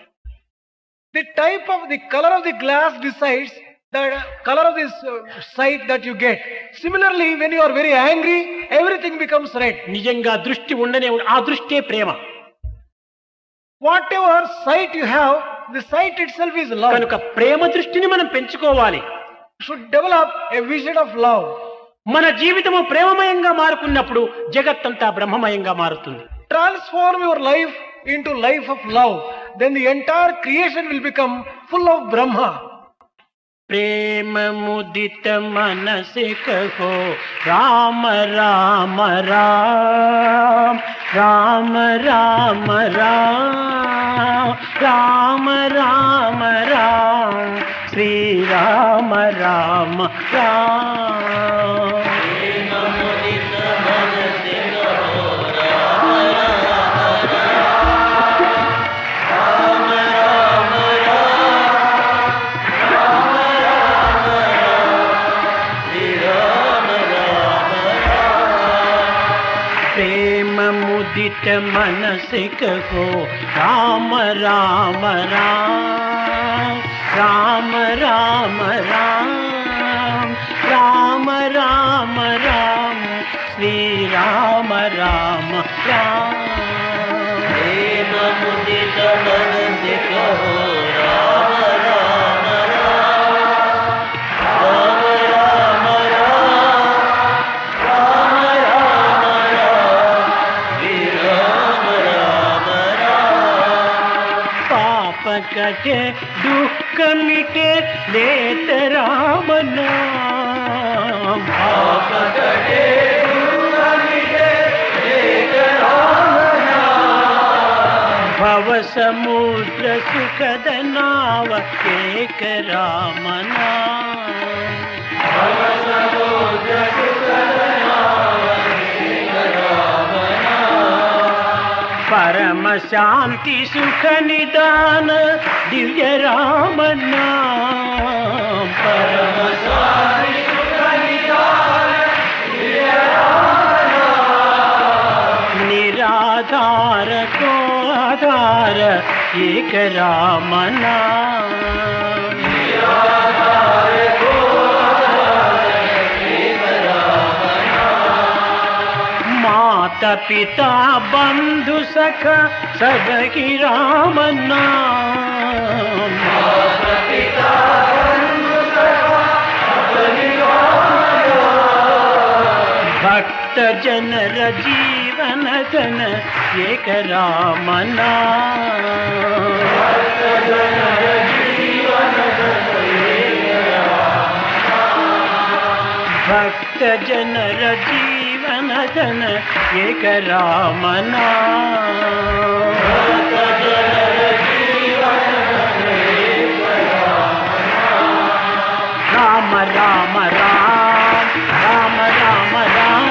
The type of the color of the glass decides the color of this sight that you get. Similarly, when you are very angry, everything becomes red. నిజంగా దృష్టి ఉండనే ఆ దృష్టే ప్రేమ. Whatever sight you have, the sight itself is love. కనుక ప్రేమ దృష్టిని మనం పెంచుకోవాలి. Should develop a vision of love. మన జీవితము ప్రేమమయంగా మారుకున్నప్పుడు జగత్తంతా బ్రహ్మమయంగా మారుతుంది. Transform your life into life of love, then the entire creation will become full of Brahma. प्रेम मुदित मन से कहो राम राम राम राम राम राम राम राम राम श्री राम राम राम। प्रेम मुदित मन से कहो राम राम राम राम प्रेम मुदित मन से कहो राम राम राम राम राम राम राम राम राम श्री राम राम राम। प्रेम मुदित मन से कहो राम राम राम राम राम राम कटे दुख मिटे लेत राम नाम। पाप कटे दुख मिटे लेत राम नाम। भव समुद्र सुखद नाव एक राम नाम। भव समुद्र सुखद नाव एक राम नाम। परम शांति सुख निदान दिव्य राम नाम। परम शांति सुख निदान दिव्य राम नाम। निराधार को आधार एक राम नाम। निराधार को आधार एक राम नाम। माता पिता बंधु सखा सब ही राम नाम। माता पिता बंधु सखा सब ही राम नाम। भक्त जन जीवन धन एक राम नाम। भक्त जन जीवन धन एक राम नाम। भक्त जन जीवन धन एक राम नाम। भक्त जन जीवन धन एक राम नाम। राम राम राम राम राम राम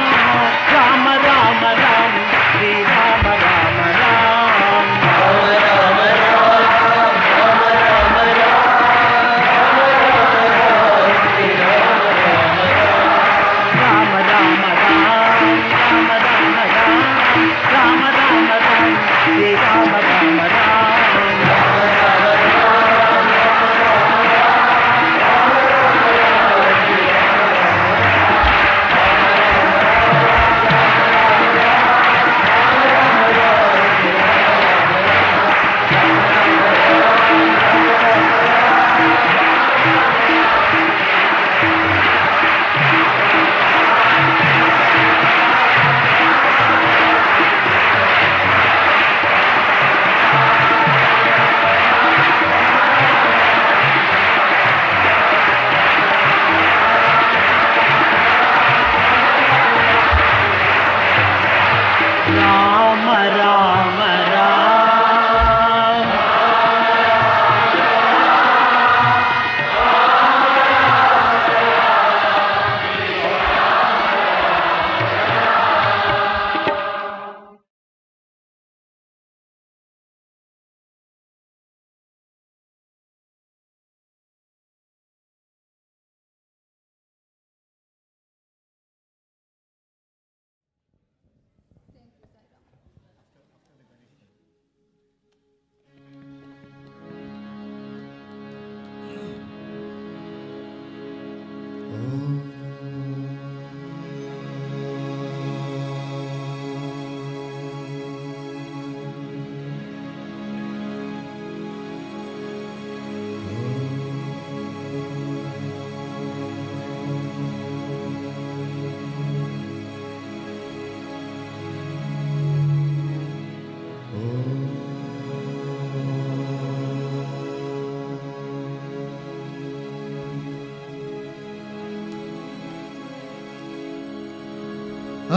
राम राम राम श्री राम राम राम। राम राम राम राम राम श्री राम राम राम। राम राम राम राम राम राम श्री राम राम राम।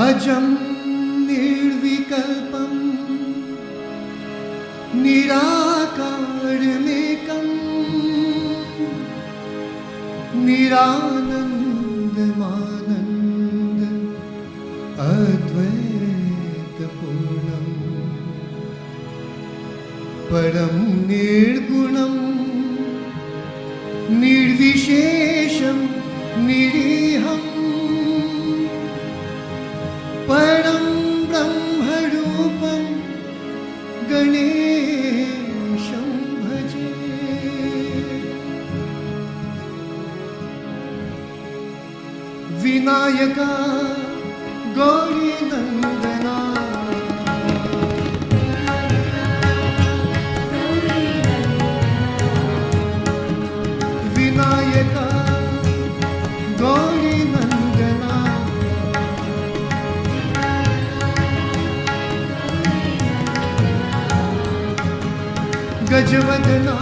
अजं निर्विकल्पं निराकारमेकं निरानन्दमानन्द अद्वैतपूर्णम् परं निर्गुणं निर्विशेषं निरीहम् परं ब्रह्मरूपं गणेशं भजे। विनायका गौरीनन्दना विनायका गौरीनन्दना गजवदना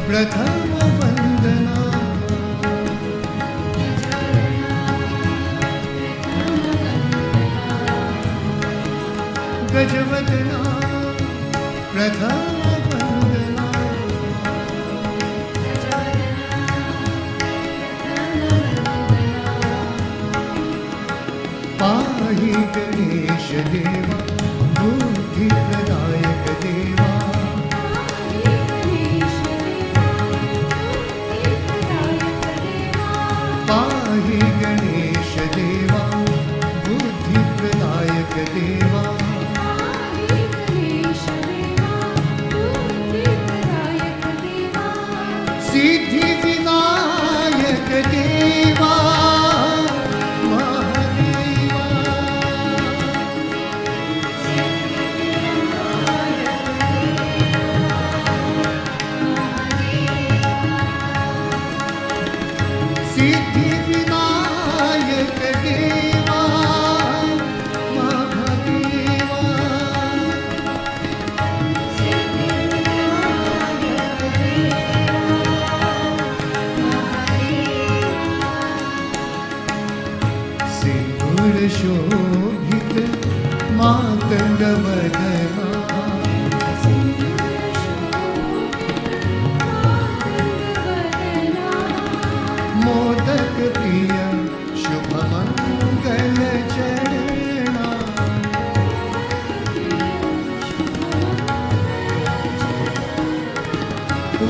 प्रथम वंदना गजवदना प्रथम वंदना पाहि गणेश देवा बुद्धि प्रदायक देवा पाहि गणेश देवा बुद्धि प्रदायक देवा सिद्धि विनायक देवा महादेवा सिद्धि विनायक देवा महादेवा सिंदूर शोभित मातंग वदना मोदक प्रिय शुभ मंगल चरणा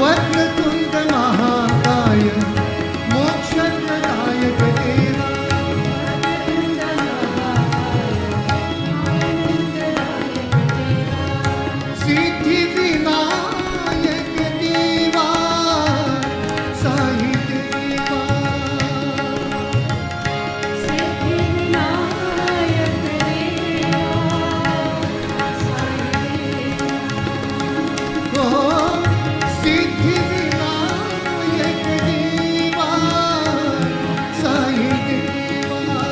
वक्रतुंड महाकाय मोक्षप्रदायक देवा सिद्धि विनायक देवा साई देवा ओ सिद्धि विनायक देवा साई देवा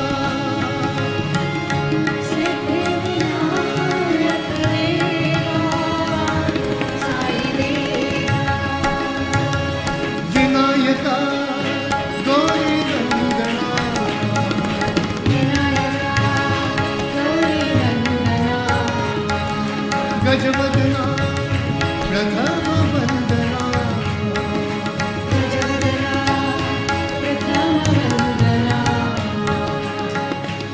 विनायका गौरीनन्दना गजवदना प्रथम वन्दना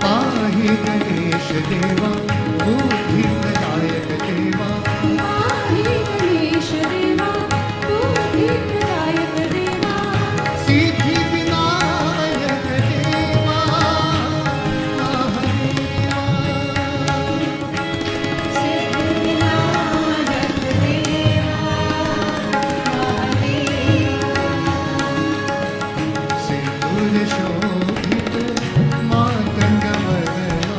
पाहि गणेश देवा बुद्धि प्रदायक देवा सिद्धि विनायक देवा महादेवा सिंदूर शोभित मातंग वदना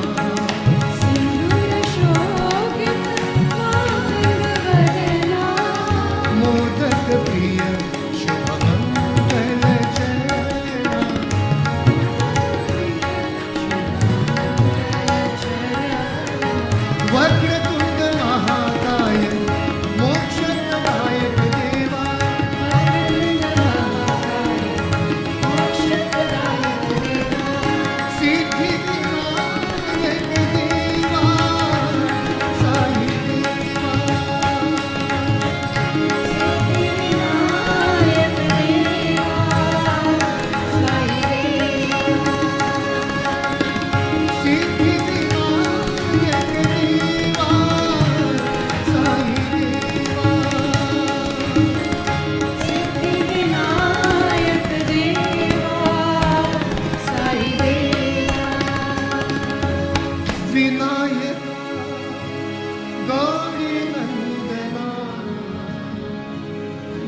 गौरी नंदना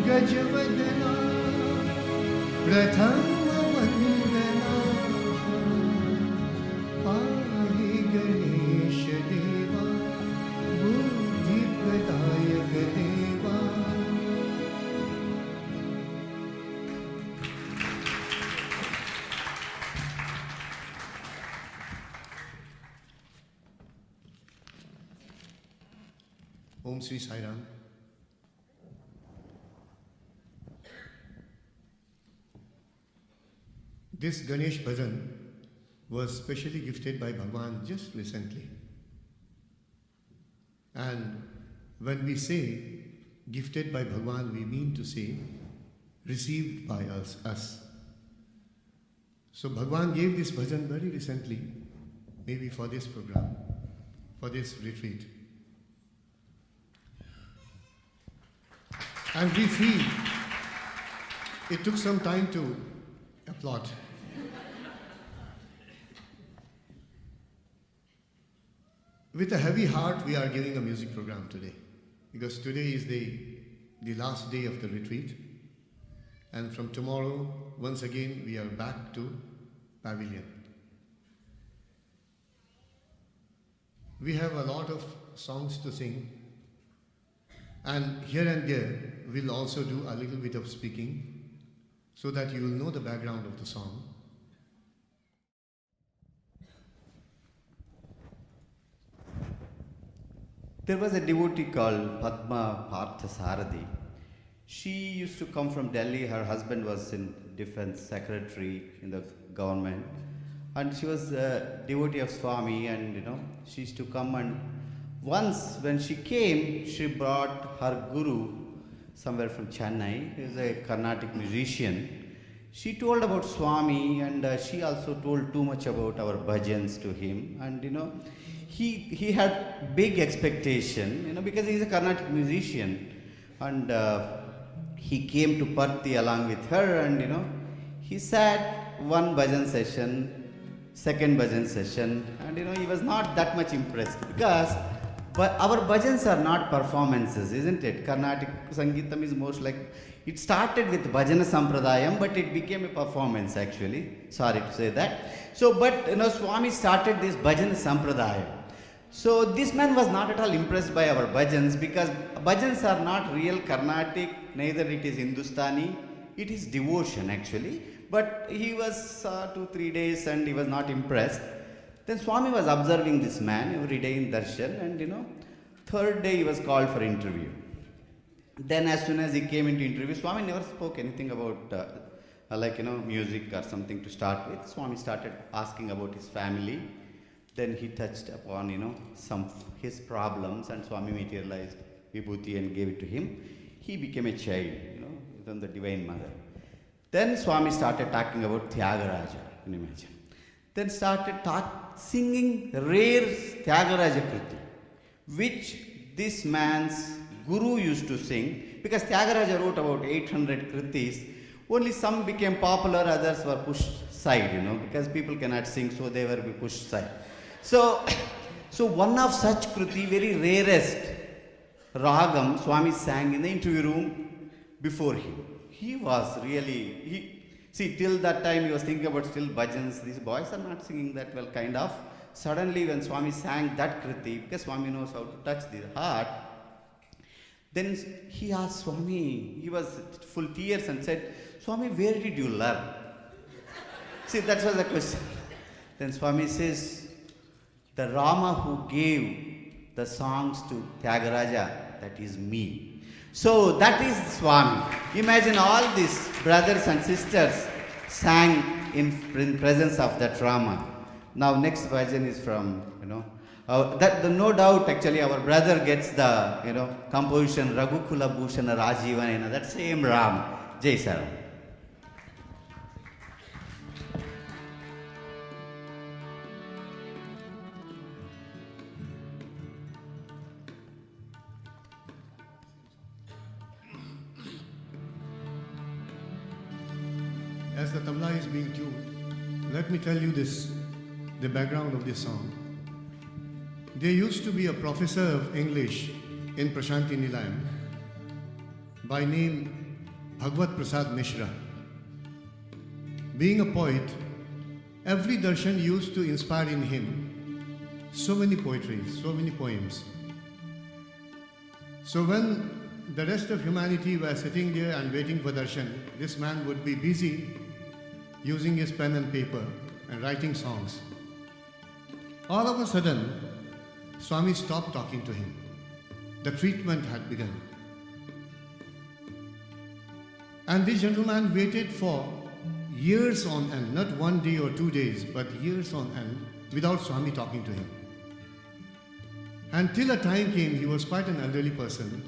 गजवदना प्रथम वंदना पाहि गणेश देवा बुद्धि प्रदायक देवा. Om Sri Sai Ram. This Ganesh Bhajan was specially gifted by Bhagwan just recently. And when we say gifted by Bhagwan, we mean to say received by us. So Bhagwan gave this bhajan very recently, maybe for this program, for this retreat. And we feel it took some time to applaud. With a heavy heart, we are giving a music program today, because today is the last day of the retreat. And from tomorrow, once again, we are back to Pavilion. We have a lot of songs to sing, and here and there, we'll also do a little bit of speaking so that you will know the background of the song. There was a devotee called Padma Parthasarathi. She used to come from Delhi. Her husband was in defense secretary in the government. And she was a devotee of Swami, and she used to come, and once when she came, she brought her guru somewhere from Chennai. He was a Carnatic musician. She told about Swami, and she also told too much about our bhajans to him. And he had big expectation, because he is a Carnatic musician. And he came to Parthi along with her, and he sat one bhajan session, second bhajan session, and he was not that much impressed, because our bhajans are not performances, isn't it? Carnatic Sangeetam is most like, it started with bhajana sampradayam, but it became a performance actually. Sorry to say that. So, but Swami started this bhajana sampradayam. So this man was not at all impressed by our bhajans, because bhajans are not real Carnatic, neither it is Hindustani, it is devotion actually. But he was 2-3 days and he was not impressed. Then Swami was observing this man every day in darshan, and third day he was called for interview. Then as soon as he came into interview, Swami never spoke anything about music or something to start with. Swami started asking about his family. Then he touched upon some his problems, and Swami materialized vibhuti and gave it to him. He became a child, from the Divine Mother. Then Swami started talking about Tyagaraja, you can imagine. Then started singing rare Tyagaraja Kriti, which this man's guru used to sing, because Tyagaraja wrote about 800 Kritis. Only some became popular, others were pushed aside, because people cannot sing, so they were pushed aside. So one of such Kriti, very rarest Ragam, Swami sang in the interview room before him. He was really, till that time he was thinking about still bhajans, these boys are not singing that well, kind of. Suddenly when Swami sang that Kriti, because Swami knows how to touch the heart, then he asked Swami, he was full tears and said, Swami, where did you learn? See, that was the question. Then Swami says, the Rama who gave the songs to Tyagaraja, that is me. So that is Swami. Imagine all these brothers and sisters sang in presence of that Rama. Now next bhajan is from, no doubt actually our brother gets the, composition Raghukula Bhushana Rajivanena, that same Ram. Jai Saram. As the tabla is being tuned, let me tell you the background of this song. There used to be a professor of English in Prashanti Nilayam by name Bhagwat Prasad Mishra. Being a poet, every darshan used to inspire in him so many poetries, so many poems. So when the rest of humanity were sitting there and waiting for darshan, this man would be busy using his pen and paper and writing songs. All of a sudden, Swami stopped talking to him. The treatment had begun. And this gentleman waited for years on end, not 1 day or 2 days, but years on end, without Swami talking to him. Until a time came, he was quite an elderly person,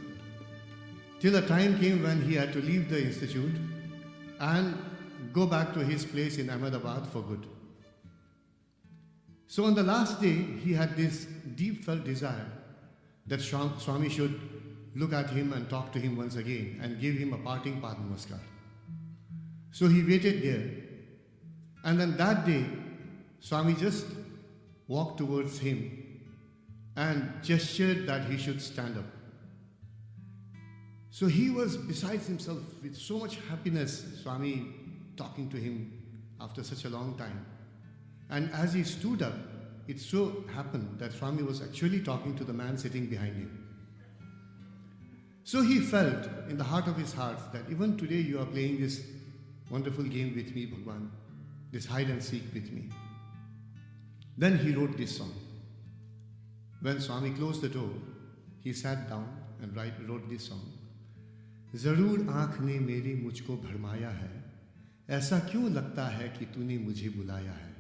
till a time came when he had to leave the institute and go back to his place in Ahmedabad for good. So on the last day, he had this deep felt desire that Swami should look at him and talk to him once again and give him a parting Pad Namaskar. So he waited there, and then that day, Swami just walked towards him and gestured that he should stand up. So he was besides himself with so much happiness, Swami talking to him after such a long time. And as he stood up, it so happened that Swami was actually talking to the man sitting behind him. So he felt in the heart of his heart that even today you are playing this wonderful game with me, Bhagwan, this hide and seek with me. Then he wrote this song. When Swami closed the door, he sat down and wrote this song. जरूर आँख ने मेरी मुझको भरमाया है, ऐसा क्यों लगता है कि तूने मुझे बुलाया है,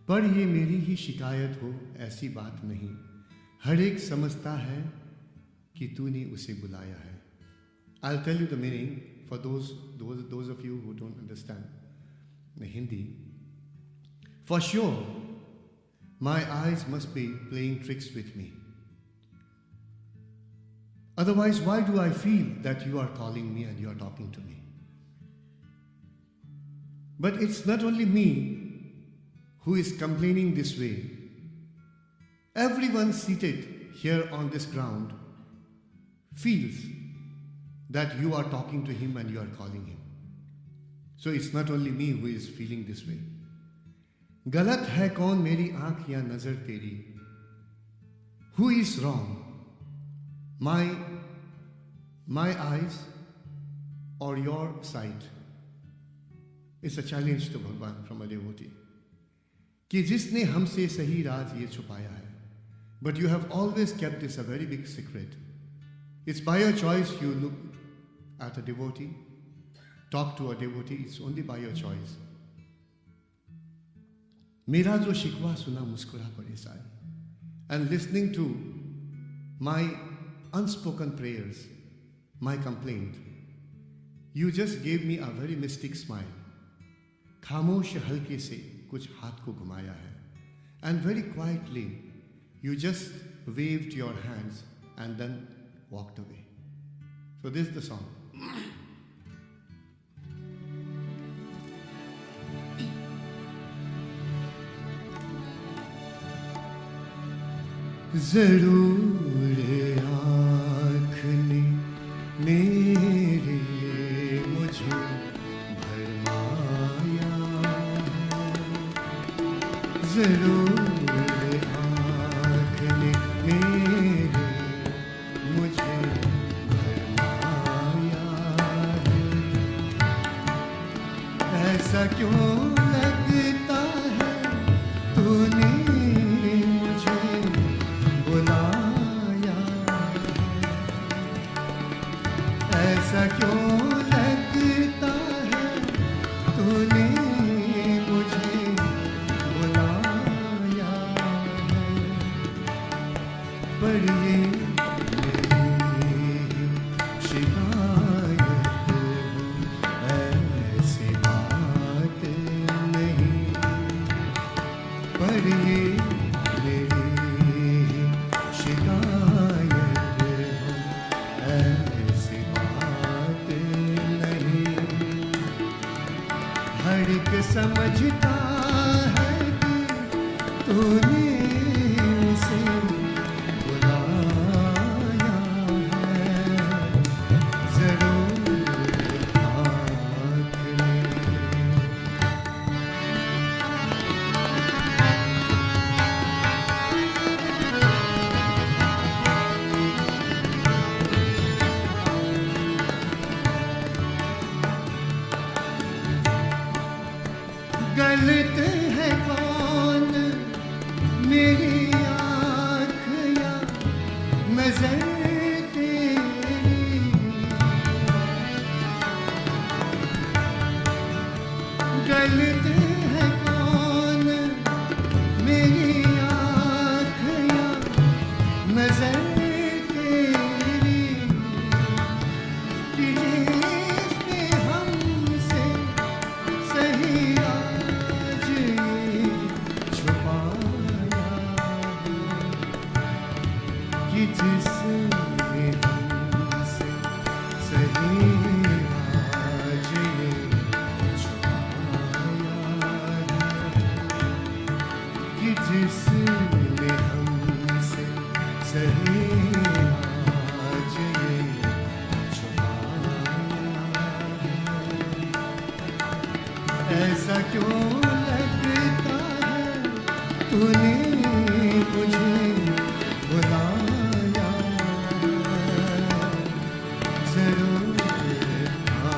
पर ये मेरी ही शिकायत हो ऐसी बात नहीं, हर एक समझता है कि तूने उसे बुलाया है. I'll tell you the meaning for those of you who don't understand the Hindi. For sure, my eyes must be playing tricks with me. Otherwise, why do I feel that you are calling me and you are talking to me? But it's not only me who is complaining this way. Everyone seated here on this ground feels that you are talking to him and you are calling him. So it's not only me who is feeling this way. गलत है कौन मेरी आंख या नजर तेरी? Who is wrong? My eyes or your sight? It's a challenge to Bhagwan from a devotee. कि जिसने हमसे सही राज ये छुपाया है. But you have always kept this a very big secret. It's by your choice you look at a devotee, talk to a devotee, it's only by your choice. मेरा जो शिकवा सुना मुस्कुरा पड़े साए. And listening to my unspoken prayers, my complaint, you just gave me a very mystic smile. खामोश हल्के से कुछ हाथ को घुमाया है. And very quietly, you just waved your hands and then walked away. So this is the song. जरूर आँख ने मेरे मुझे भरमाया, जरूर आँख ने मेरे मुझे भरमाया है. ऐसा क्यों लगता है तूने मुझे बुलाया, ऐसा क्यों लगता है तूने मुझे बुलाया है. पर ये मेरी शिकायत हो ऐसी बात नहीं, पर ये मेरी शिकायत हो ऐसी बात नहीं. हर एक समझता है कि तूने उसे नजर तेरी गलते है कौन मेरी आँख या नजर तेरी कि जिसने हमसे सही राज ये छुपाया कि जिसने हमसे सही राज ये कि जिसने हमसे सही आज ये छुपाया। ऐसा क्यों लगता है तूने मुझे बुलाया जरूर था।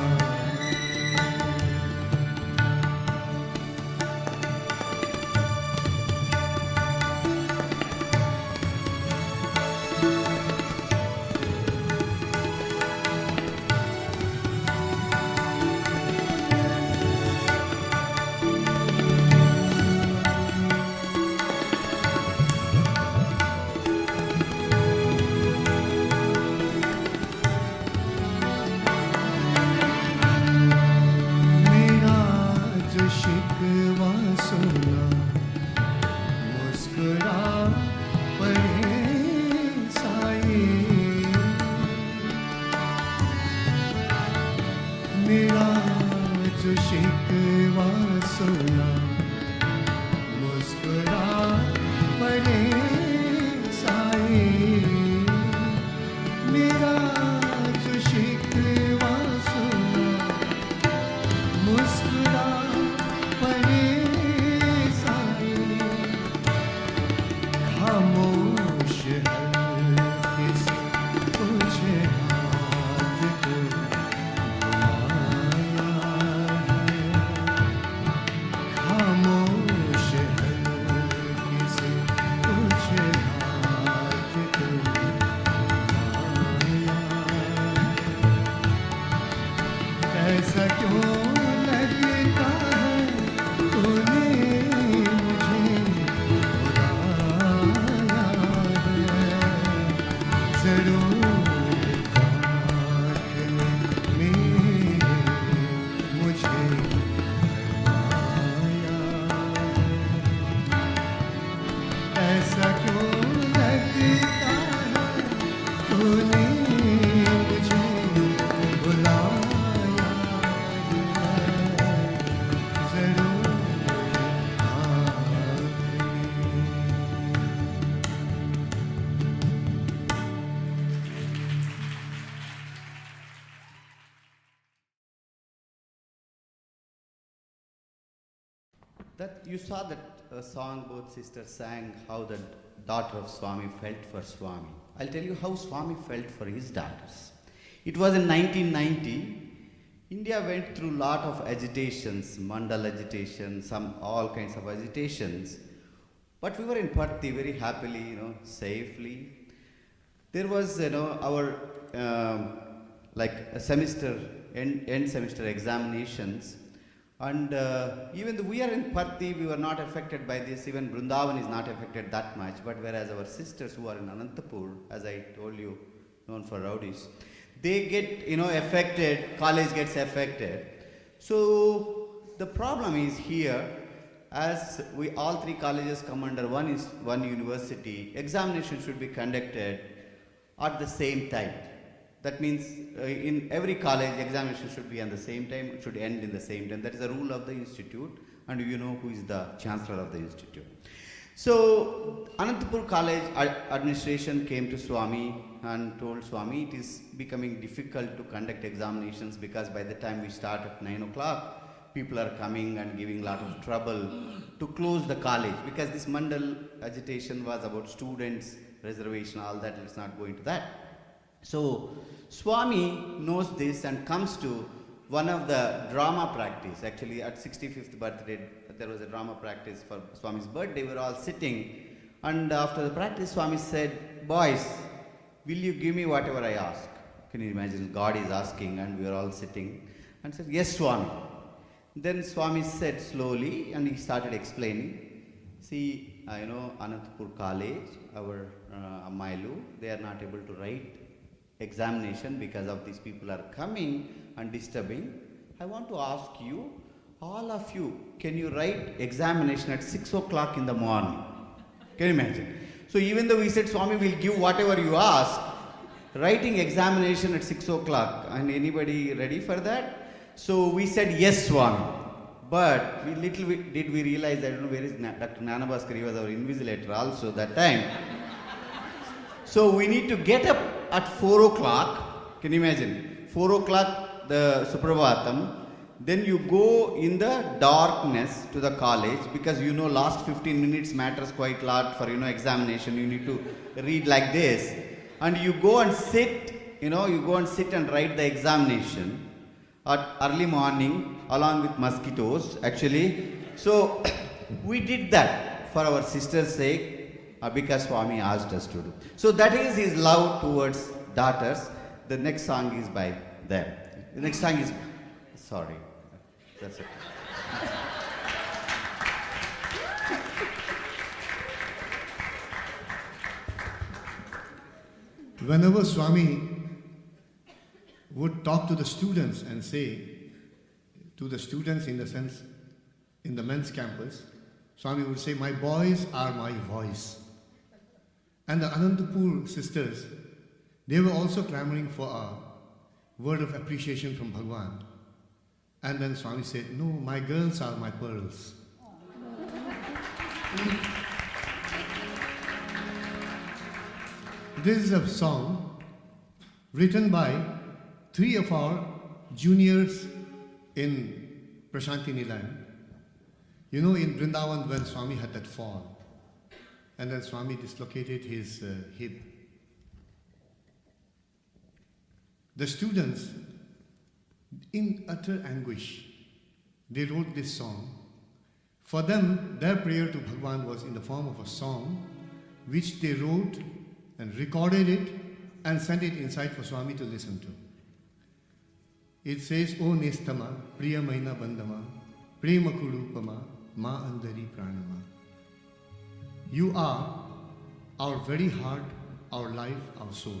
मेरा जो शिकवा सुना मुस्कुरा पड़े साए। मेरा जो शिकवा सुना मुस्कुरा पड़े साए। मेरा जो शिकवा सुना मुस्कुरा पड़े साए। खामोश हल्के से तुझे हाथ को घुमाया है। खामोश हल्के से तुझे हाथ को घुमाया। ऐसा क्यों लगता है तूने मुझे बुलाया है जरूर काट में मुझे भरमाया। ऐसा क्यों लगता है तूने मुझे बुलाया जरूर That you saw that song both sisters sang, how the daughter of Swami felt for Swami. I'll tell you how Swami felt for his daughters. It was in 1990. India went through lot of agitations, mandal agitation, all kinds of agitations. But we were in Parthi very happily, safely. There was, our like a semester, end semester examinations. And even though we are in Parthi, we were not affected by this. Even Vrindavan is not affected that much. But whereas our sisters who are in Anantapur, as I told you, known for rowdies, they get, affected, college gets affected. So the problem is here, as we all three colleges come under one university, examination should be conducted at the same time. That means in every college, examination should be on the same time, it should end in the same time. That is the rule of the institute, and you know who is the chancellor of the institute. So Anantapur College administration came to Swami and told Swami it is becoming difficult to conduct examinations because by the time we start at 9 o'clock, people are coming and giving a lot of trouble to close the college, because this mandal agitation was about students, reservation, all that. Let's not go into that. So Swami knows this and comes to one of the drama practice. Actually, at 65th birthday, there was a drama practice for Swami's birthday. We were all sitting, and after the practice, Swami said, "Boys, will you give me whatever I ask? Can you imagine? God is asking and we are all sitting and said, yes, Swami. Then Swami said slowly and he started explaining. See, Anantapur College, our Mailu, they are not able to write examination because of these people are coming and disturbing. I want to ask you, all of you, can you write examination at 6 o'clock in the morning? Can you imagine? So even though we said, Swami will give whatever you ask, writing examination at 6 o'clock, and anybody ready for that? So we said, yes, Swami. But little did we realize, I don't know where is Dr. Nanabhaskar, he was our invigilator also that time. So we need to get up at 4 o'clock. Can you imagine? 4 o'clock, the Suprabhatam. Then you go in the darkness to the college because last 15 minutes matters quite a lot for examination. You need to read like this. And you go and sit, you go and sit and write the examination at early morning along with mosquitoes actually. So we did that for our sister's sake because Swami asked us to do. So that is his love towards daughters. The next song is by them. The next song is, sorry, that's it. Whenever Swami would talk to the students and say, to the students in the sense, in the men's campus, Swami would say, my boys are my voice. And the Anantapur sisters, they were also clamoring for a word of appreciation from Bhagwan. And then Swami said, no, my girls are my pearls. This is a song written by 3 of our juniors in Prashanti Nilayam. In Vrindavan when Swami had that fall, and then Swami dislocated his hip. The students, in utter anguish, they wrote this song. For them, their prayer to Bhagwan was in the form of a song which they wrote and recorded it and sent it inside for Swami to listen to. It says, O Nestama, Priyamaina Bandama, Prema Kurupama, Ma Andari Pranama. You are our very heart, our life, our soul.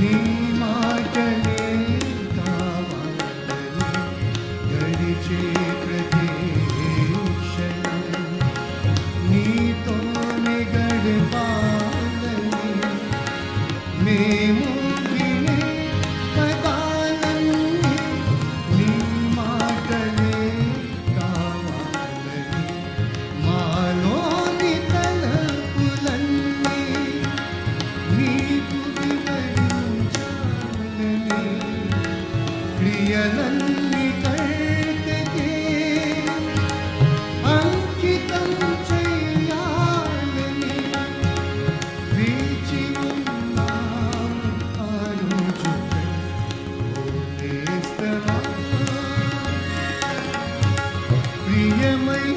నీ మాట प्रियनन्दिकर्तके अंकितं चैयाननि वीचिमुन्नाम आयोजुते भूतेस्तमा प्रियमयी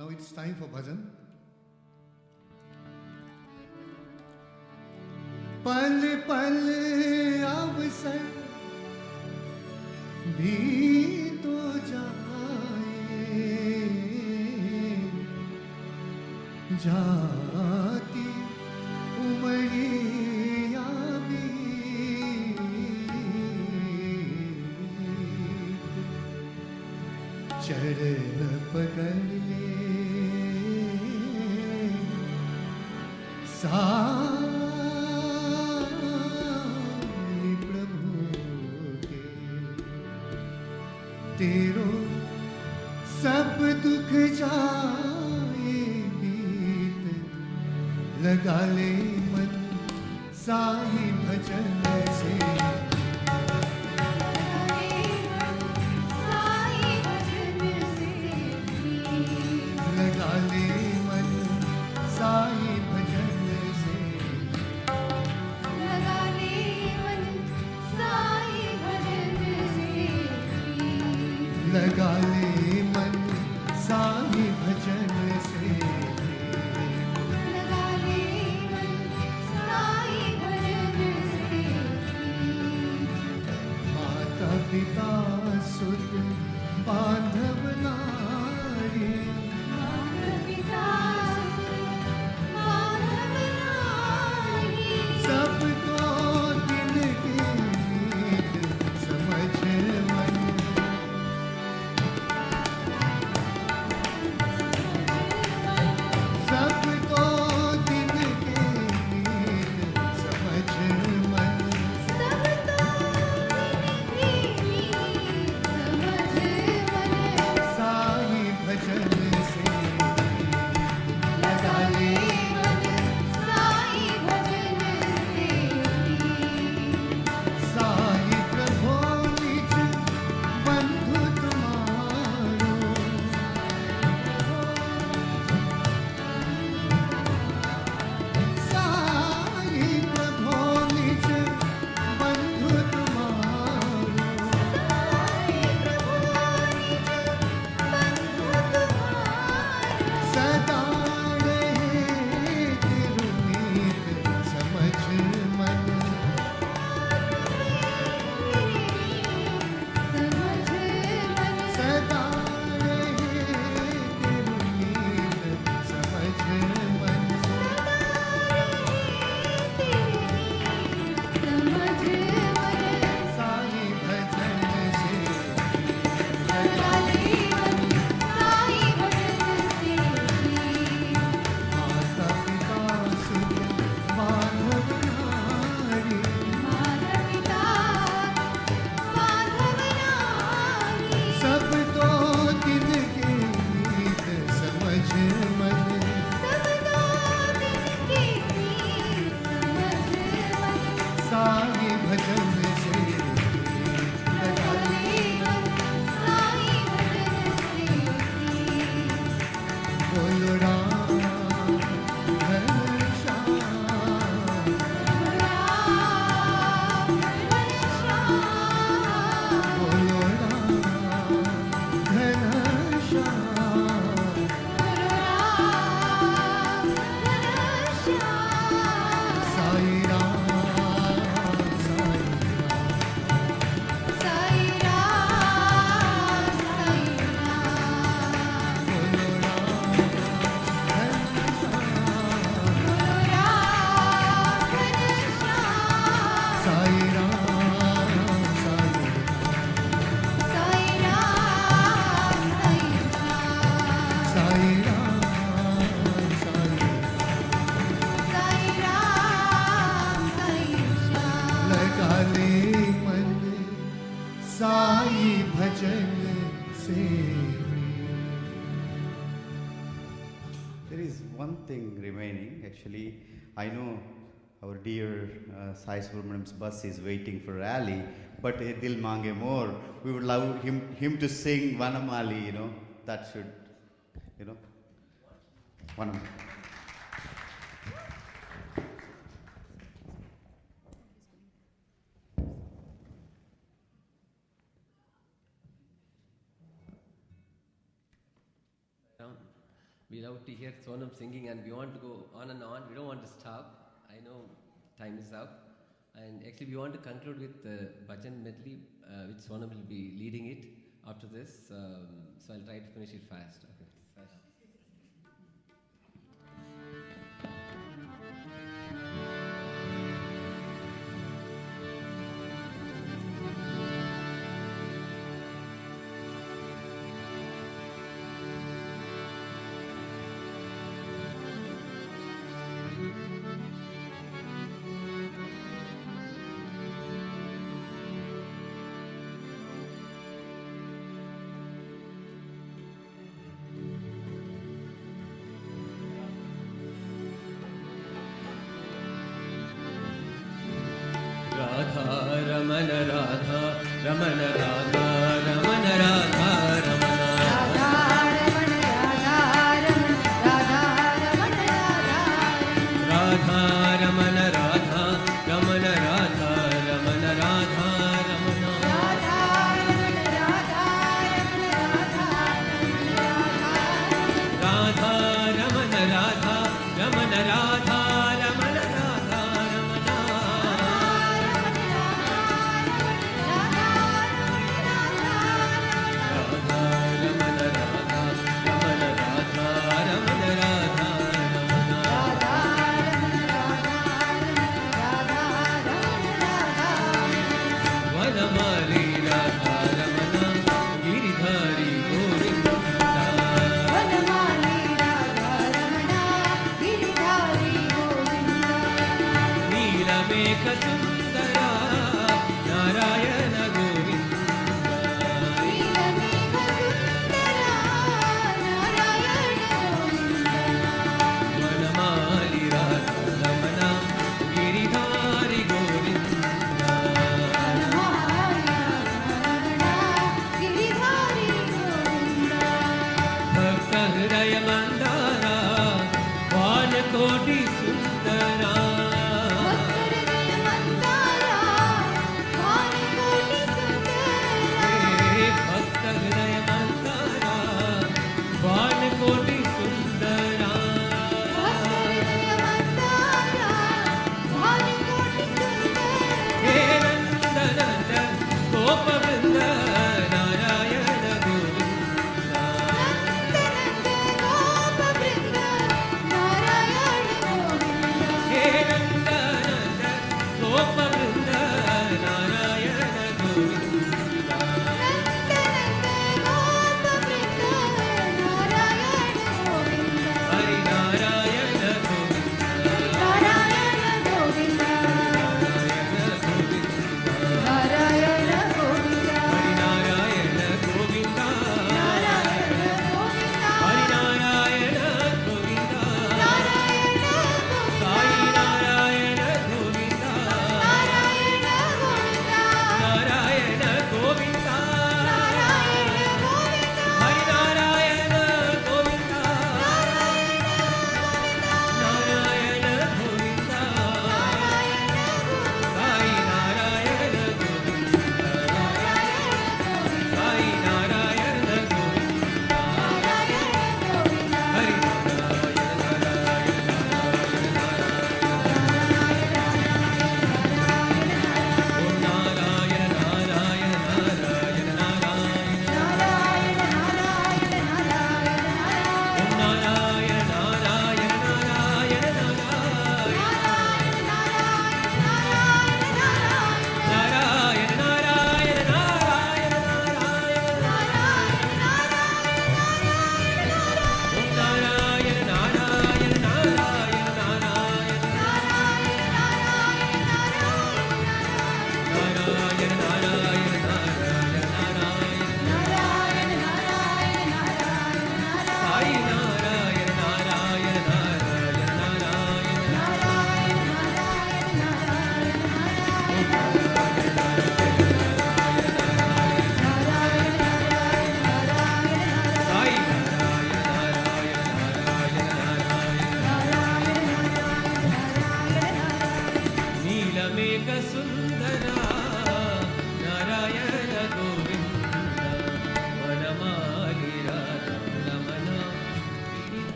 Now it's time for bhajan. पल पल अवसर भी तो जाए, जाती उमरिया भी चरण पकड़ ले साई प्रभु के, तेरो सब दुख जाए बीत, लगा ले मन साई भजन से, लगा ले मन साई भजन से, लगा ले मन साई भजन से, लगा ले मन साई भजन से, लगा ले मन साई भजन से। माता पिता सुत बांधव नारी, माता पिता मानव नारी, सबको दिल की रीत समझ मन, one thing remaining. Actually, I know our dear Sai Subramaniam's bus is waiting for rally, but Dil Mange More, we would love him to sing Vanamali, you know, that should, you know, Vanam. We love to hear Sonam singing and we want to go on and on. We don't want to stop. I know time is up. And actually we want to conclude with the bhajan medley, which Sonam will be leading it after this. So I'll try to finish it fast. Okay. Radha Ramana Radha Ramana Radha Ramana Radha Ramana Radha Ramana Radha Ramana Radha Ramana Radha Ramana Radha Ramana Radha Ramana Radha Ramana Radha Ramana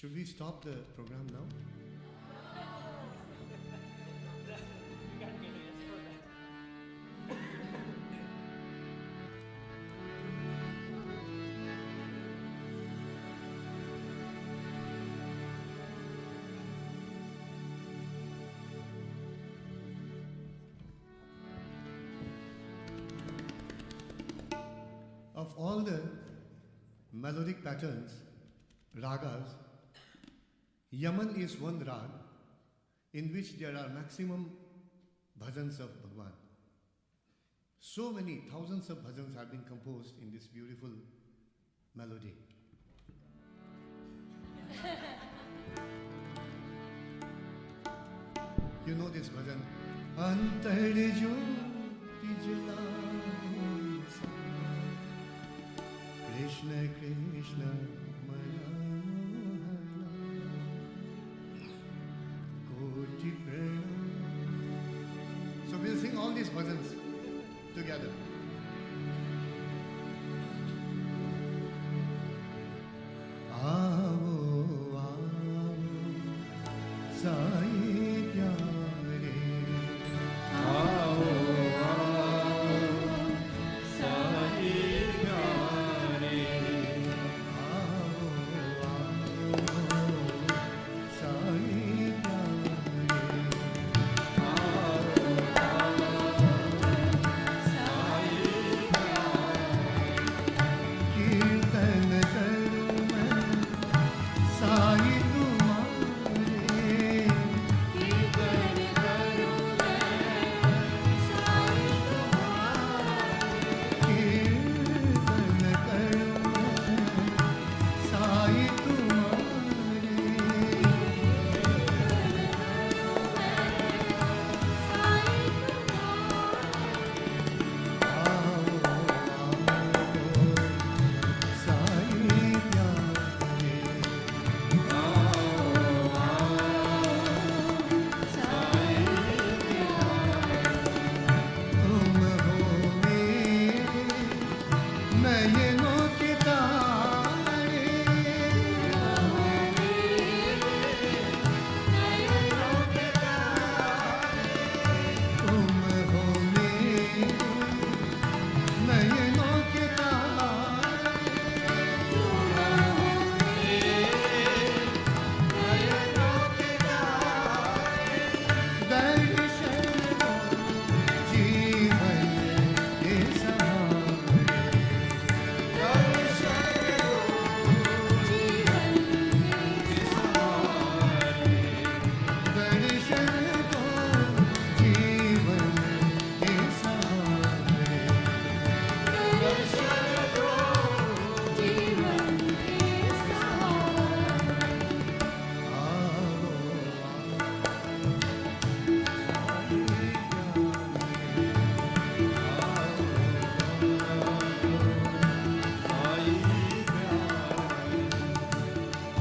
Should we stop the program now? Of all the melodic patterns, ragas, Yaman is one rag in which there are maximum bhajans of Bhagwan. So many thousands of bhajans have been composed in this beautiful melody. You know this bhajan? Antar jyoti jalai sa, Krishna Krishna Maya Koti Pranam. So we'll sing all these bhajans together. Aavo, aavo, Sai pyare. Aavo, aavo, Sai pyare. Aavo, aavo, Sai कीर्तन करूं मैं साई तुम्हारे, कीर्तन करूं मैं साई तुम्हारे, कीर्तन करूं मैं साई तुम्हारे, आओ साई प्यारे, तुम हो मेरे नयनों के तारे, तुम हो मेरे नयनों के तारे, दर्शन दो जीवन के सहारे, दर्शन दो जीवन के सहारे, दर्शन दो जीवन के सहारे, दर्शन दो जीवन के सहारे, आओ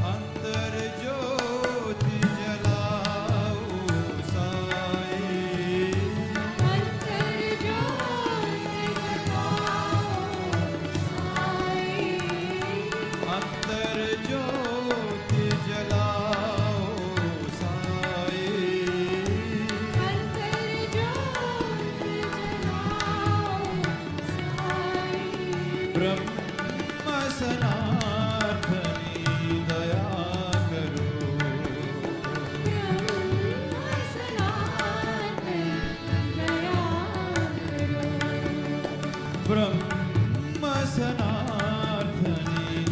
अंतर ज्योति जलाओ साई, अंतर ज्योति जलाओ साई, अंतर ज्योति जलाओ साई, अंतर ज्योति जलाओ साई, ब्रह्म सनातनी दया करो, ब्रह्म सनातन दया करो, ब्रह्म सनातनी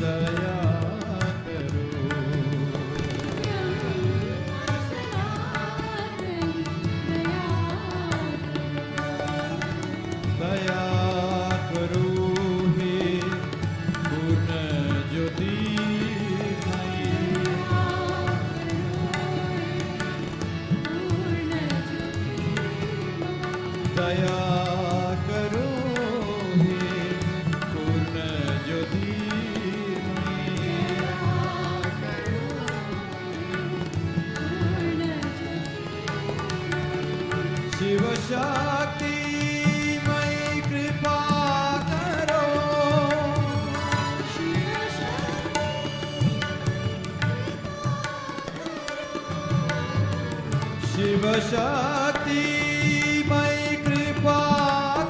दया करो, ब्रह्म सनातन दया दया करो हे पूर्ण ज्योति दया करो हे पूर्ण ज्योति शिव शक्ति मई कृपा करो, शिव शक्ति शिव शक्ति मई कृपा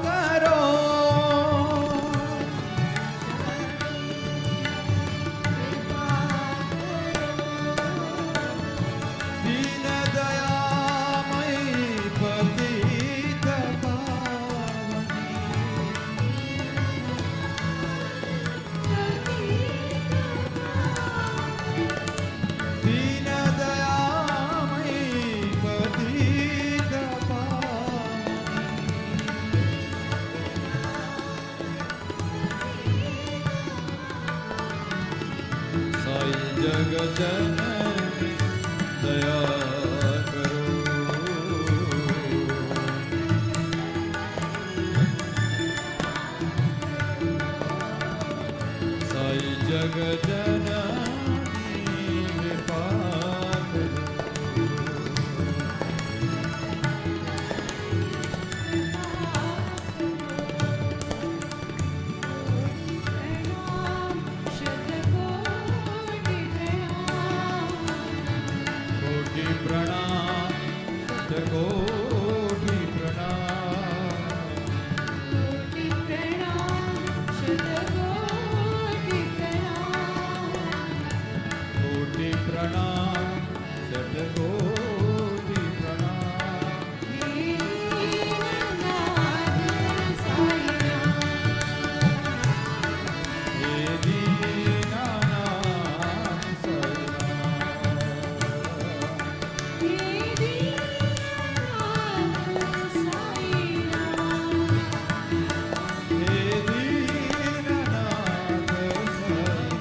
करो दीन दयामयी पतित दीन दयामयी पतित साई जग जननी दया करो साई जग जननी कृपा करो कोटि प्रणाम शतकोटि प्रणाम कोटि प्रणाम शतकोटि प्रणाम हे दीनानाथ सय्या हे दीननाथ सय्या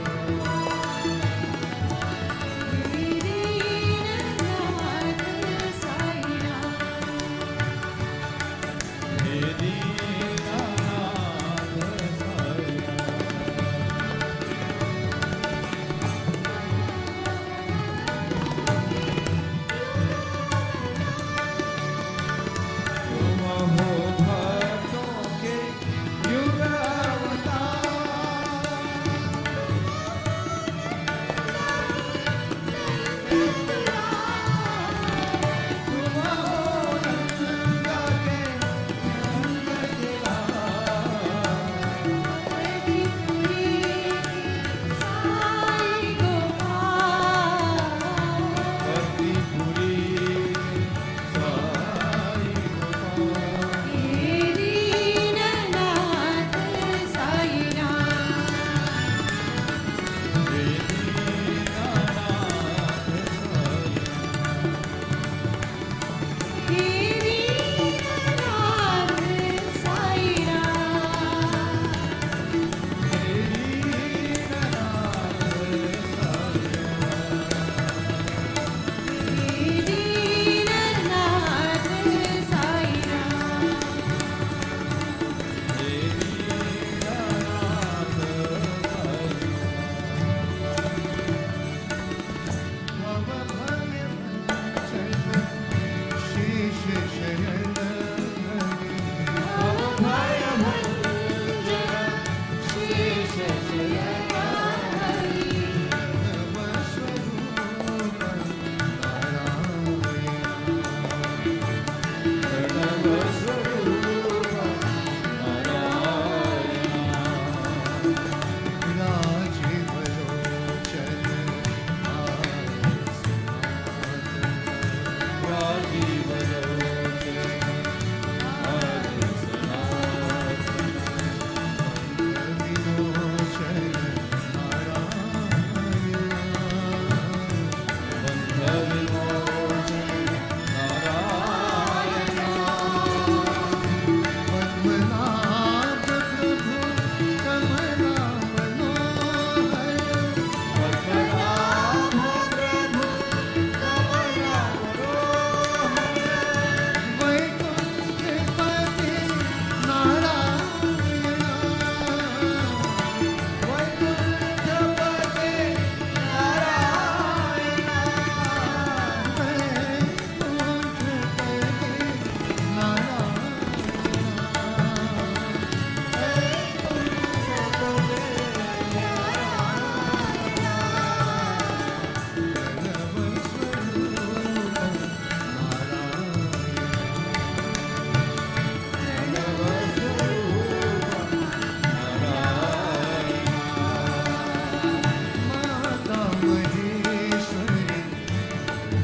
महेश्वरी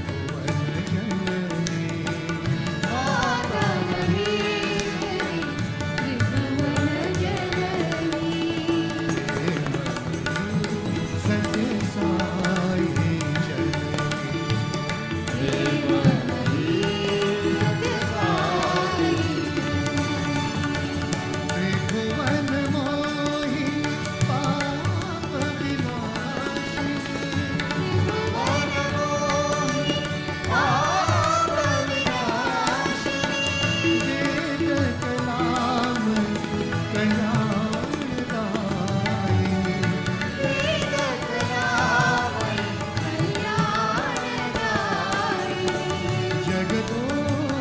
भुवन जननी माता महेश्वरी त्रिभुवन जननी सत्य साई त्रिभुवन मोहि पाप विनाशी वेद कलाम कल्याणदायिनी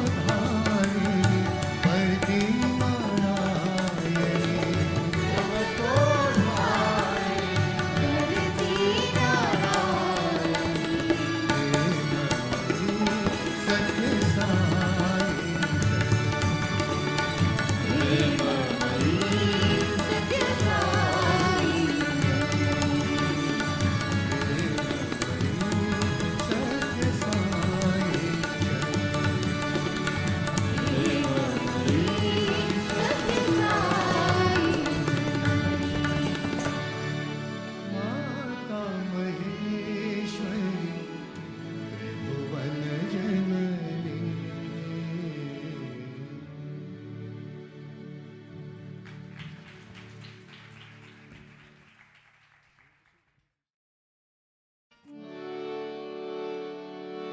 जगदोधारिणी प्रतिमानायिनी सत्य साई सत्य साई माता महेश्वरी त्रिभुवन जननी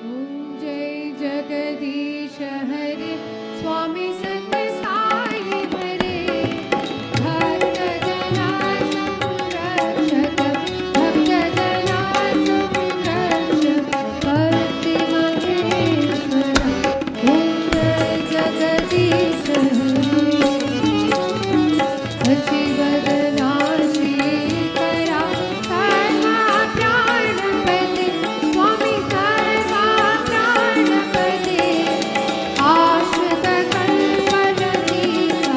ॐ जय जगदीश हरे स्वामी सत्य साई हरे भक्त जना संरक्षक भक्त जना संरक्षक भक्ति महेश्वर ॐ जय जगदीश हरे शिवदना श्रीकरा सर्वा प्राणपते स्वामी सर्वा प्राणपते आश्रित कल्पलतीका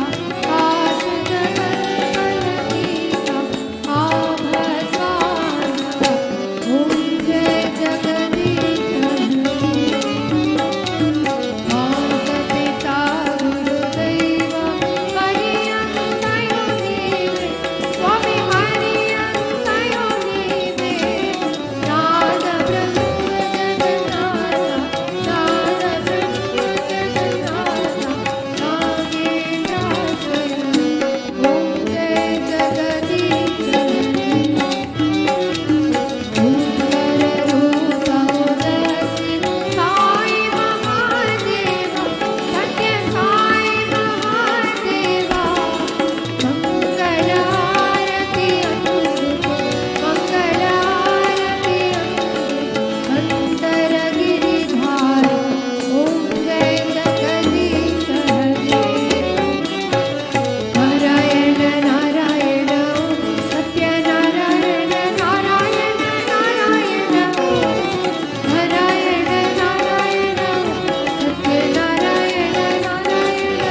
आश्रित कल्पलतीका आभस्वानः ॐ जय जगदीश माता पिता गुरुदैव हरियन्तयो नीवे स्वामी हरियन्तयो नीवे नाद ब्रह्म जगन्नाथ नाद ब्रह्म जगन्नाथ नागेन्द्राश्रय ॐ जय जगदीश रूपमोदसि साई महादेव सत्य साई महादेव मंगलारति मंगलारति अंतर गिरिधार ॐ जय जगदीश हरे नारायण नारायण सत्य नारायण नारायण नारायण नारायण नारायण सत्य नारायण नारायण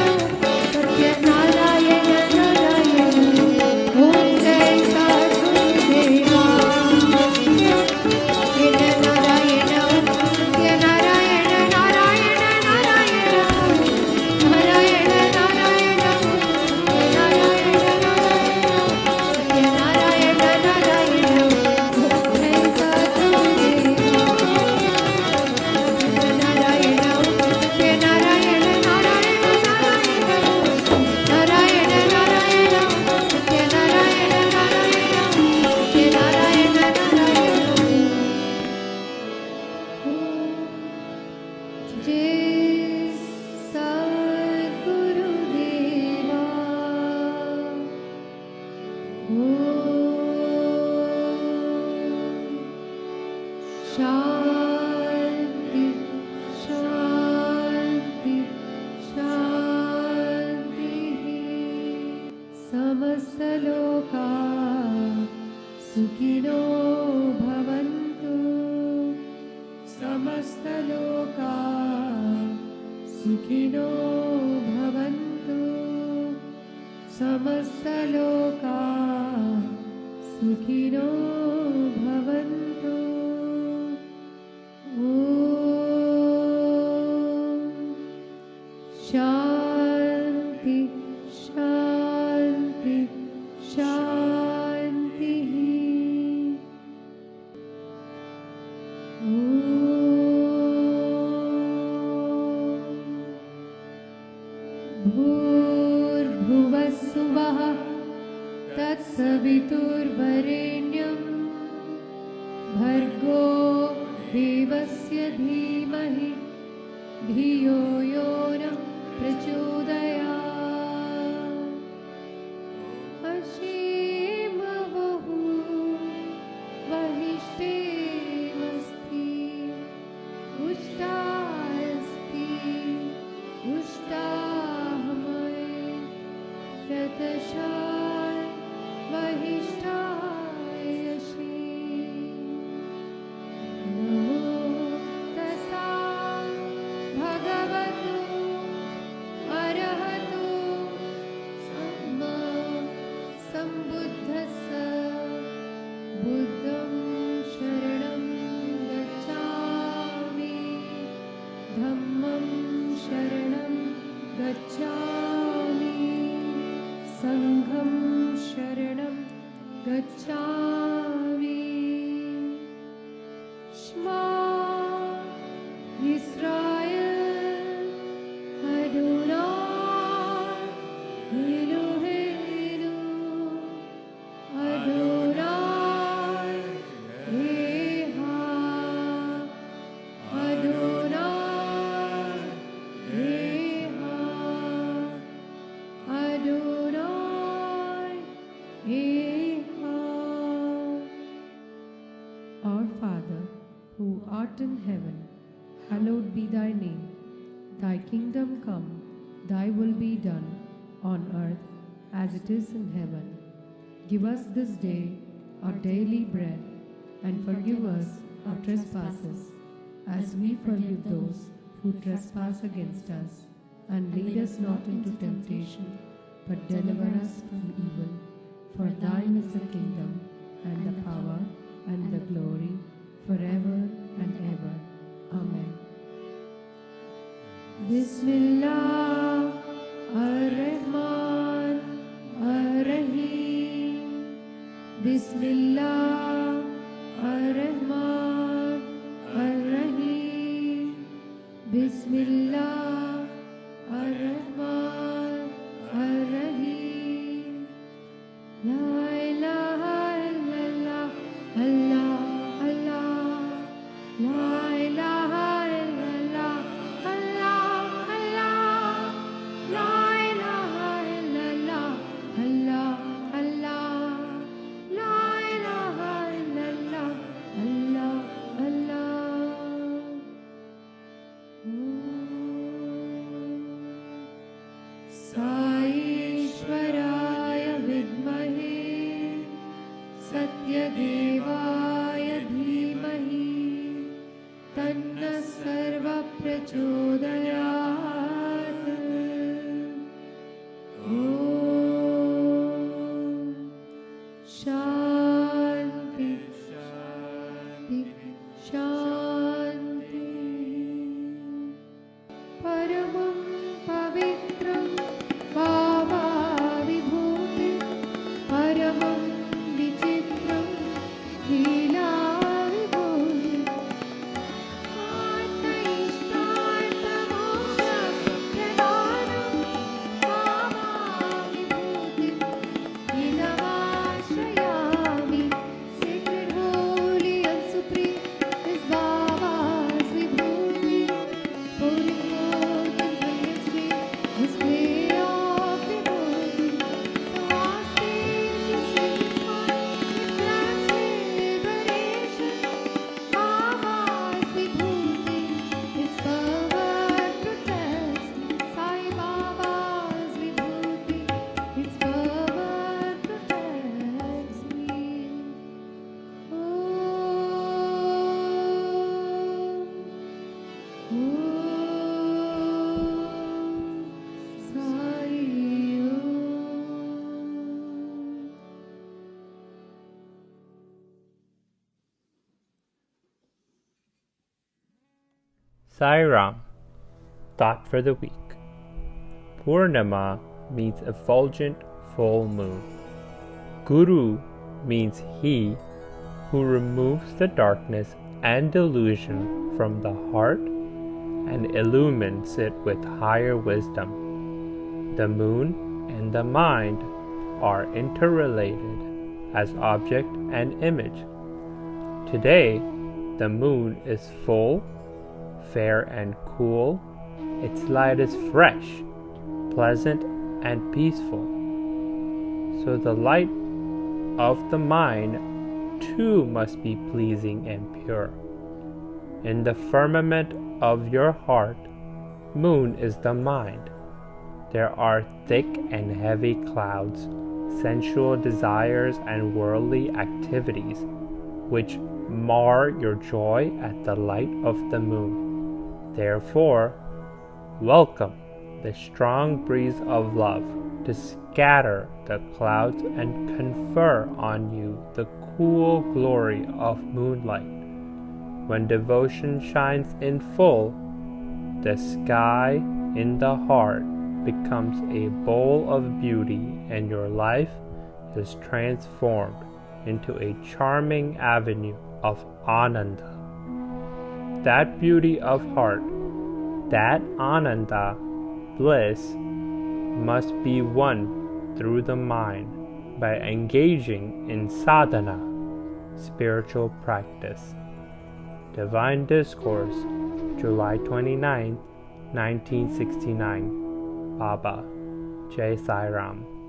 सत्य नारायण नारायण ॐ जय सद्गुरुदेवा नारायण सत्य नारायण नारायण नारायण नारायण नारायण जय सद्गुरुदेवा शांति शांति शांति समस्त लोका सुखिनो भवन्तु समस्त लोका सुखिनो भवन्तु समस्त लोका सुखिनो भवन्तु भूर्भुवस्सुवः तत्सवितुर्वरेण्यं भर्गो देवस्य धीमहि धियो यो नः प्रचोदयात्। अशीमवहु वहिष्ठेमस्ति उष्टास्ति उष्टाहमय शतशाय वहिष्ठायशि। नमो तस्सा भगवतो अरहतो सम्मा सम्बुद्धस्स। बुद्धं शरणं गच्छामि धम्मं शरणं गच्छामि संघं शरणं गच्छामि। श्मा इस्राएल अदोनाय एलोहेनु अदोनाय एहाद अदोनाय एहाद अदोनाय एहाद। Our Father, who art in heaven, hallowed be thy name. Thy kingdom come, thy will be done, on earth as it is in heaven. Give us this day our daily bread, and forgive us our trespasses, as we forgive those who trespass against us. And lead us not into temptation, but deliver us from evil. For thine is the kingdom, and the power, and the glory, forever and ever. Amen. Bismillah ar-Rahman ar-Rahim. Bismillah ar-Rahman ar-Rahim. Bismillah ar-Rahman ar-Rahim. La ilaha illallah, Allah, Allah. La ilaha illallah, Allah, Allah. La ilaha illallah, Allah, Allah. La ilaha illallah, Allah, Allah. साईश्वराय विद्महे सत्यदेवाय धीमहि तन्नः सर्वः प्रचोदयात्। ॐ शान्ति शान्ति शान्ति। परमं पवित्रं भावाविभूतिं परमं विचित्रं लीलाविभूतिम् आत्मैष्टार्थमोक्षप्रदानं भावाविभूतिं हिनमाश्रयामि। Sacred, holy and supreme is Baba's vibhuti, pouring forth in brilliant stream His play of vibhuti. So auspicious is its font, it grants liberation. Baba's vibhuti, its power protects. Sai Baba's vibhuti, its power protects me. Sai Ram. Thought for the week. Purnima means effulgent full moon. Guru means he who removes the darkness and delusion from the heart and illumines it with higher wisdom. The moon and the mind are interrelated as object and image. Today, the moon is full, fair and cool. Its light is fresh, pleasant and peaceful. So the light of the mind too must be pleasing and pure. In the firmament of your heart, moon is the mind. There are thick and heavy clouds, sensual desires and worldly activities, which mar your joy at the light of the moon. Therefore, welcome the strong breeze of love to scatter the clouds and confer on you the cool glory of moonlight. When devotion shines in full, the sky in the heart becomes a bowl of beauty and your life is transformed into a charming avenue of Ananda. That beauty of heart, that Ananda, bliss, must be won through the mind by engaging in sadhana, spiritual practice. Divine Discourse, July 29, 1969. Baba, Jai Sai Ram.